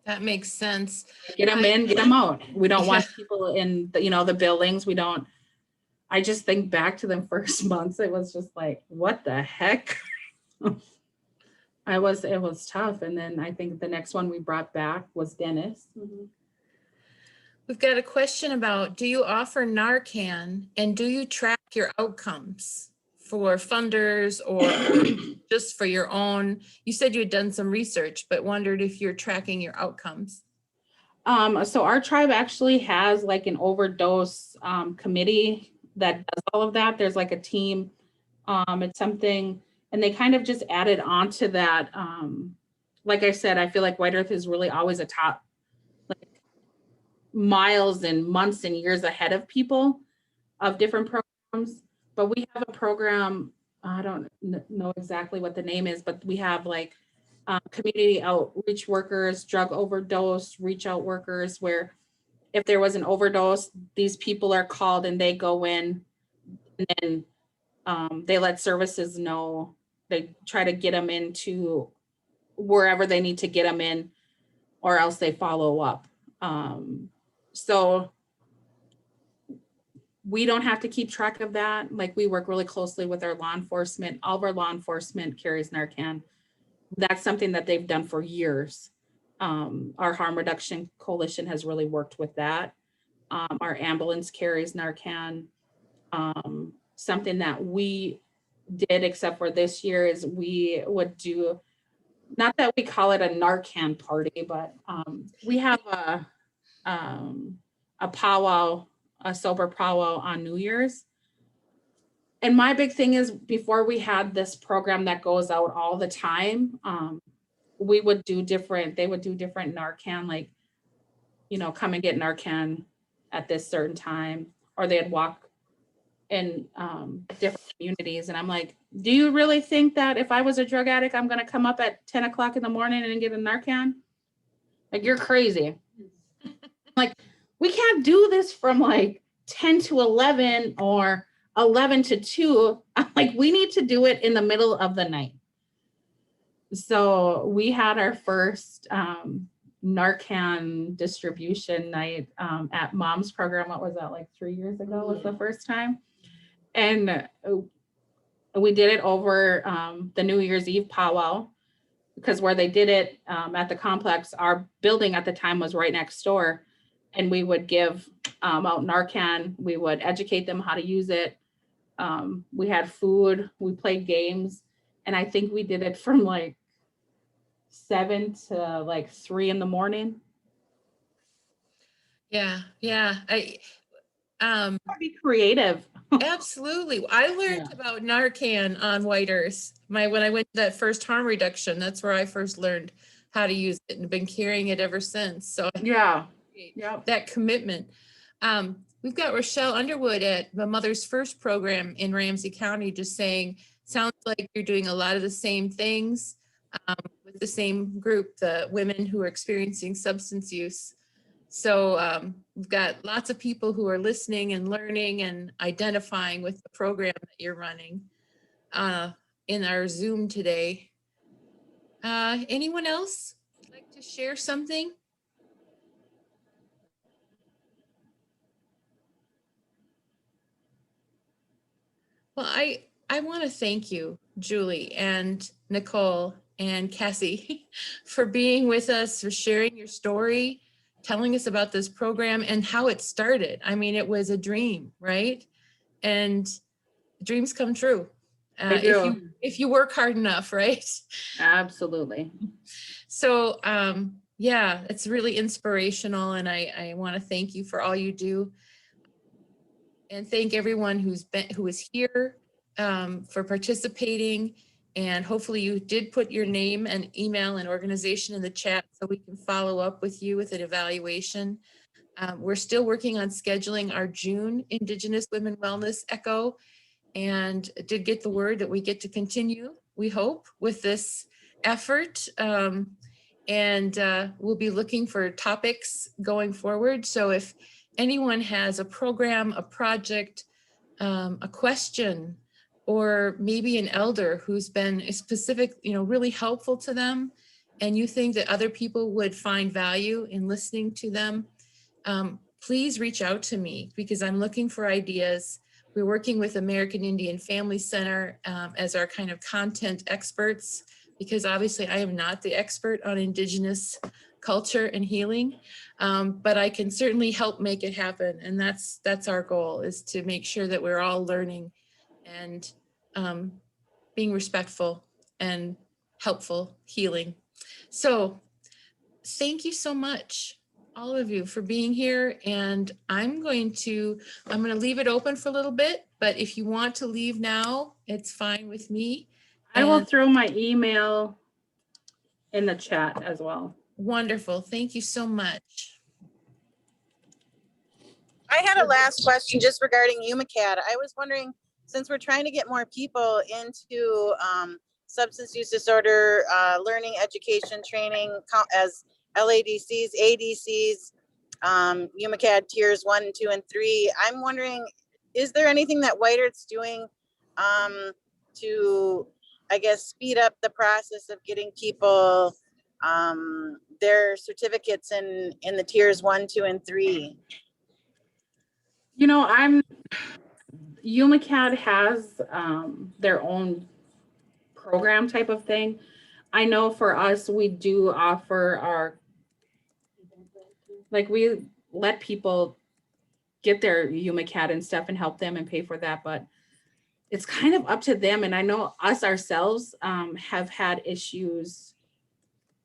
That makes sense. Get them in, get them out. We don't want Yeah. people in the, the buildings. We don't. I just think back to them first months. It was just like, what the heck? It was tough. And then I think the next one we brought back was Dennis. We've got a question about, do you offer Narcan and do you track your outcomes for funders or just for your own? You said you had done some research, but wondered if you're tracking your outcomes. So our tribe actually has like an overdose committee that does all of that. There's like a team. It's something, and they kind of just added on to that. Like I said, I feel like White Earth is really always a top, like miles and months and years ahead of people of different programs. But we have a program, I don't know exactly what the name is, but we have like community outreach workers, drug overdose, reach out workers, where if there was an overdose, these people are called and they go in and then they let services know. They try to get them into wherever they need to get them in, or else they follow up. So we don't have to keep track of that. Like we work really closely with our law enforcement. All of our law enforcement carries Narcan. That's something that they've done for years. Our harm reduction coalition has really worked with that. Our ambulance carries Narcan. Something that we did, except for this year, is we would do, not that we call it a Narcan party, but we have a powwow, a sober powwow on New Year's. And my big thing is, before we had this program that goes out all the time, they would do different Narcan, like, come and get Narcan at this certain time, or they'd walk in different communities. And I'm like, do you really think that if I was a drug addict, I'm going to come up at 10 o'clock in the morning and get a Narcan? Like, you're crazy. Like, we can't do this from like 10 to 11 or 11 to 2. I'm like, we need to do it in the middle of the night. So we had our first Narcan distribution night at Mom's program. What was that, like 3 years ago was the first time? And we did it over the New Year's Eve powwow, because where they did it at the complex, our building at the time was right next door. And we would give out Narcan. We would educate them how to use it. We had food, we played games. And I think we did it from like 7 to like 3 in the morning. Yeah. Be creative. Absolutely. I learned about Narcan on White Earth. When I went to that first harm reduction, that's where I first learned how to use it and been carrying it ever since. So that commitment. We've got Rochelle Underwood at the Mother's First program in Ramsey County, just saying, sounds like you're doing a lot of the same things with the same group, the women who are experiencing substance use. So we've got lots of people who are listening and learning and identifying with the program that you're running in our Zoom today. Anyone else like to share something? Well, I want to thank you, Julie and Nicole and Cassie, for being with us, for sharing your story, telling us about this program and how it started. I mean, it was a dream, right? And dreams come true if you work hard enough, right? Absolutely. So yeah, it's really inspirational, and I want to thank you for all you do. And thank everyone who is here for participating And hopefully you did put your name and email and organization in the chat so we can follow up with you with an evaluation. We're still working on scheduling our June Indigenous Women Wellness Echo, and did get the word that we get to continue, we hope, with this effort. We'll be looking for topics going forward. So if anyone has a program, a project, a question, or maybe an elder who's been a specific, really helpful to them, and you think that other people would find value in listening to them, please reach out to me, because I'm looking for ideas. We're working with American Indian Family Center as our kind of content experts, because obviously I am not the expert on Indigenous culture and healing, but I can certainly help make it happen. And that's our goal, is to make sure that we're all learning and being respectful and helpful, healing. So thank you so much, all of you, for being here. And I'm going to leave it open for a little bit, but if you want to leave now, it's fine with me. I will And- throw my email in the chat as well. Wonderful. Thank you so much. I had a last question just regarding UMACAD. I was wondering, since we're trying to get more people into substance use disorder learning, education, training as LADCs, ADCs, UMACAD tiers 1, 2, and 3, I'm wondering, is there anything that White Earth's doing to, I guess, speed up the process of getting people their certificates in the tiers 1, 2, and 3? UMACAD has their own program type of thing. I know for us, we do offer we let people get their UMACAD and stuff and help them and pay for that, but it's kind of up to them. And I know us ourselves have had issues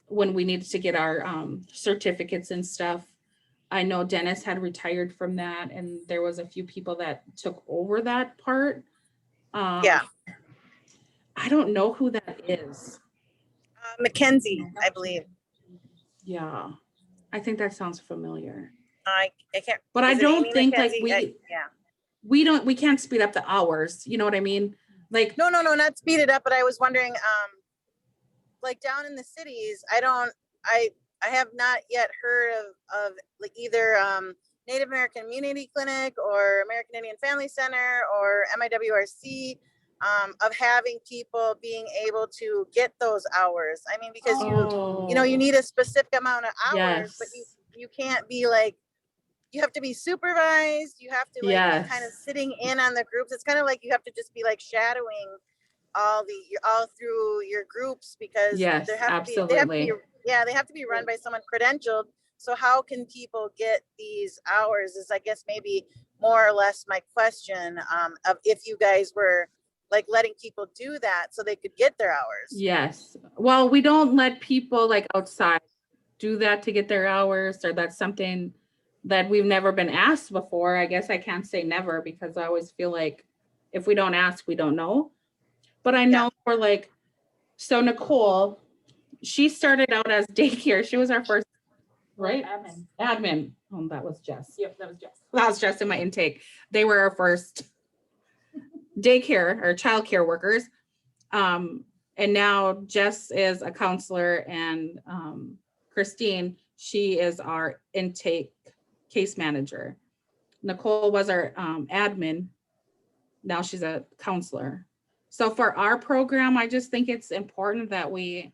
when we needed to get our certificates and stuff. I know Dennis had retired from that, and there was a few people that took over that part. Yeah. I don't know who that is. Mackenzie, I believe. Yeah, I think that sounds familiar. I can't. But I is it don't Amy think Mackenzie? we can't speed up the hours. You know what I mean? Like, No, not speed it up, but I was wondering, like down in the cities, I have not yet heard of like either Native American Community Clinic or American Indian Family Center or MIWRC of having people being able to get those hours. I mean, because you need a specific amount of hours, but you can't be like, you have to be supervised. You have to be kind of sitting in on the groups. It's kind of like you have to just be like shadowing all through your groups, because they have to be run by someone credentialed. So how can people get these hours is, I guess, maybe more or less my question of if you guys were like letting people do that so they could get their hours. Yes. Well, we don't let people like outside do that to get their hours, or that's something that we've never been asked before. I guess I can't say never, because I always feel like if we don't ask, we don't know. But I know for so Nicole, she started out as daycare. She was our first, right? Admin. Oh, that was Jess. Yep, that was Jess. That was Jess in my intake. They were our first daycare or childcare workers. And now Jess is a counselor, and Christine, she is our intake case manager. Nicole was our admin. Now she's a counselor. So for our program, I just think it's important that we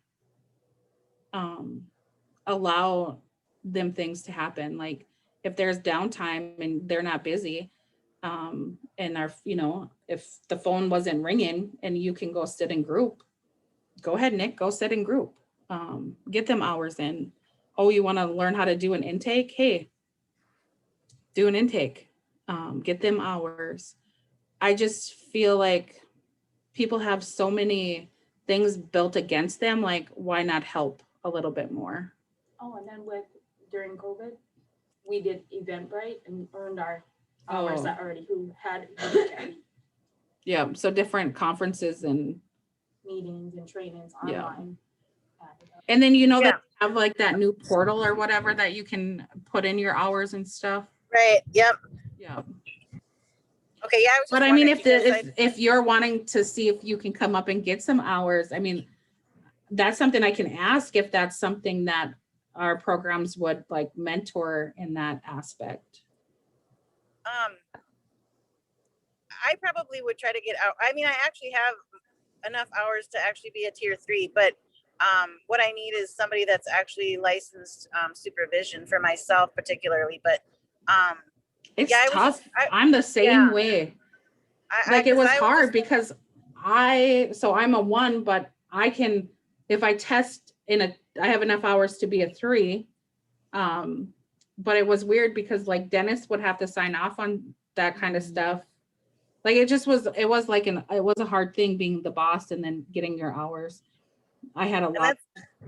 allow them things to happen. Like if there's downtime and they're not busy, and if the phone wasn't ringing and you can go sit in group, go ahead, Nick, go sit in group. Get them hours in. Oh, you want to learn how to do an intake? Hey, do an intake. Get them hours. I just feel like people have so many things built against them. Like, why not help a little bit more? Oh, and then during COVID, we did Eventbrite and earned our hours that already who had. Yeah, so different conferences and meetings and trainings Yeah. online. And then, you know, Yeah. that have like that new portal or whatever that you can put in your hours and stuff. Right, yep. Yeah. Okay, yeah, I was just But I mean, wondering if the, because if you're wanting to see if you can come up and get some hours, I mean, that's something I can ask if that's something that our programs would like mentor in that aspect. I probably would try to get out. I mean, I actually have enough hours to actually be a tier 3, but what I need is somebody that's actually licensed supervision for myself particularly. But It's yeah, I was tough. just, I'm the same yeah. way. Like it 'cause was I hard just- because so I'm a 1, but I can, if I test I have enough hours to be a 3. But it was weird because like Dennis would have to sign off on that kind of stuff. Like it was a hard thing being the boss and then getting your hours. I had a and lot.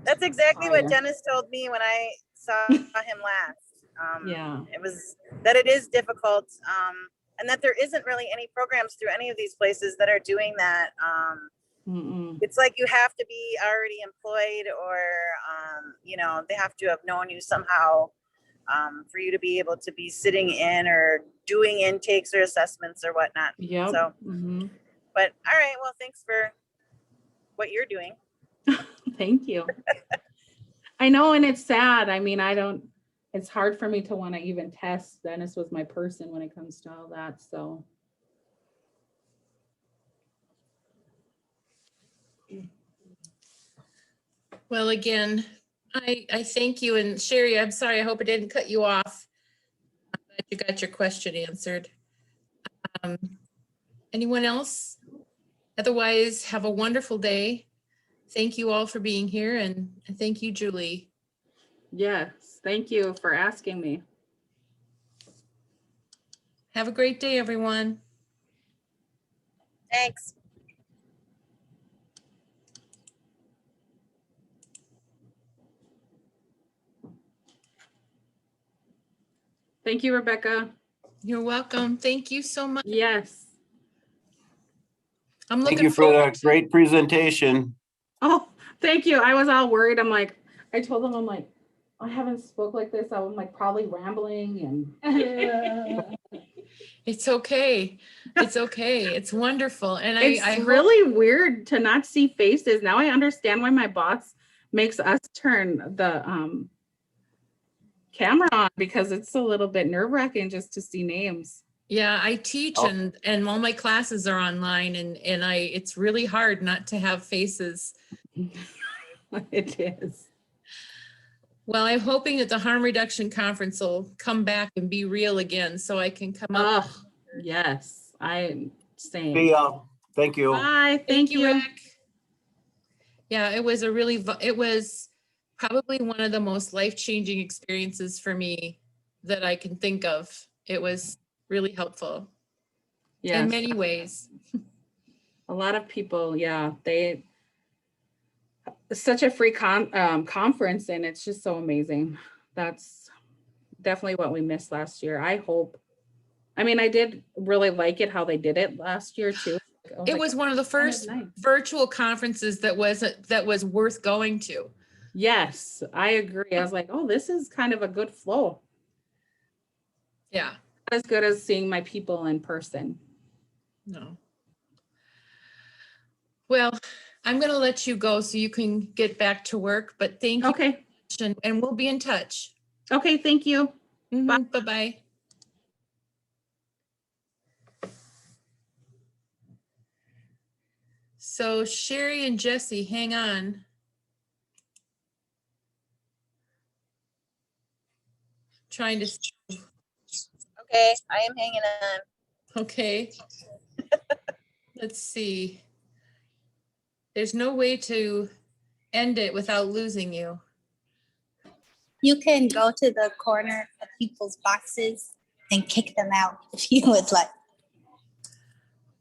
that's exactly what Fire. Dennis told me when I saw him last. Yeah. It was that it is difficult, and that there isn't really any programs through any of these places that are doing that. Mm-mm. It's like you have to be already employed, or you know, they have to have known you somehow for you to be able to be sitting in or doing intakes or assessments or whatnot. Yep. So, Mhm. but all right, well, thanks for what you're doing. Thank you. I know, and it's sad. I mean, it's hard for me to want to even test. Dennis was my person when it comes to all that. So Well, again, I thank you. And Sherry, I'm sorry, I hope it didn't cut you off. I'm glad you got your question answered. Anyone else? Otherwise, have a wonderful day. Thank you all for being here, and thank you, Julie. yes, thank you for asking me. Have a great day, everyone. Thanks. Thank you, Rebecca. You're welcome. Thank you so much. Yes. I'm Thank looking you for forward that great presentation. Oh, thank you. I was all worried. I told them, I'm like, I haven't spoke like this. I'm like probably rambling and It's okay. It's okay. It's wonderful. And it's I hope, really weird to not see faces. Now I understand why my boss makes us turn the camera on, because it's a little bit nerve-wracking just to see names. yeah, I teach Oh. and all my classes are online, and it's really hard not to have faces. It is. Well, I'm hoping that the harm reduction conference will come back and be real again, so I can come up. Oh, yes, I'm saying. See ya. Thank you. Bye, thank you. Rick. Yeah, it was it was probably one of the most life-changing experiences for me that I can think of. It was really helpful in Yes, many ways. a lot of people, yeah, it's such a free conference, and it's just so amazing. That's definitely what we missed last year. I mean, I did really like it how they did it last year too. It was one of the first nice. virtual conferences that was worth going to. Yes, I agree. I was like, oh, this is kind of a good flow. Yeah, Not as good as seeing my people in person. no. Well, I'm going to let you go so you can get back to work, but thank you. Okay. And we'll be in touch. Okay, thank you. Mhm, bye-bye. So Sherry and Jesse, hang on. Trying to, Okay, I am hanging on. okay. Let's see. There's no way to end it without losing you. You can go to the corner of people's boxes and kick them out if you would like.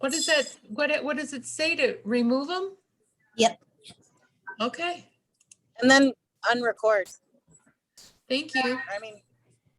What is that? What does it say to remove them? Yep. Okay, And then unrecord. thank you. I mean,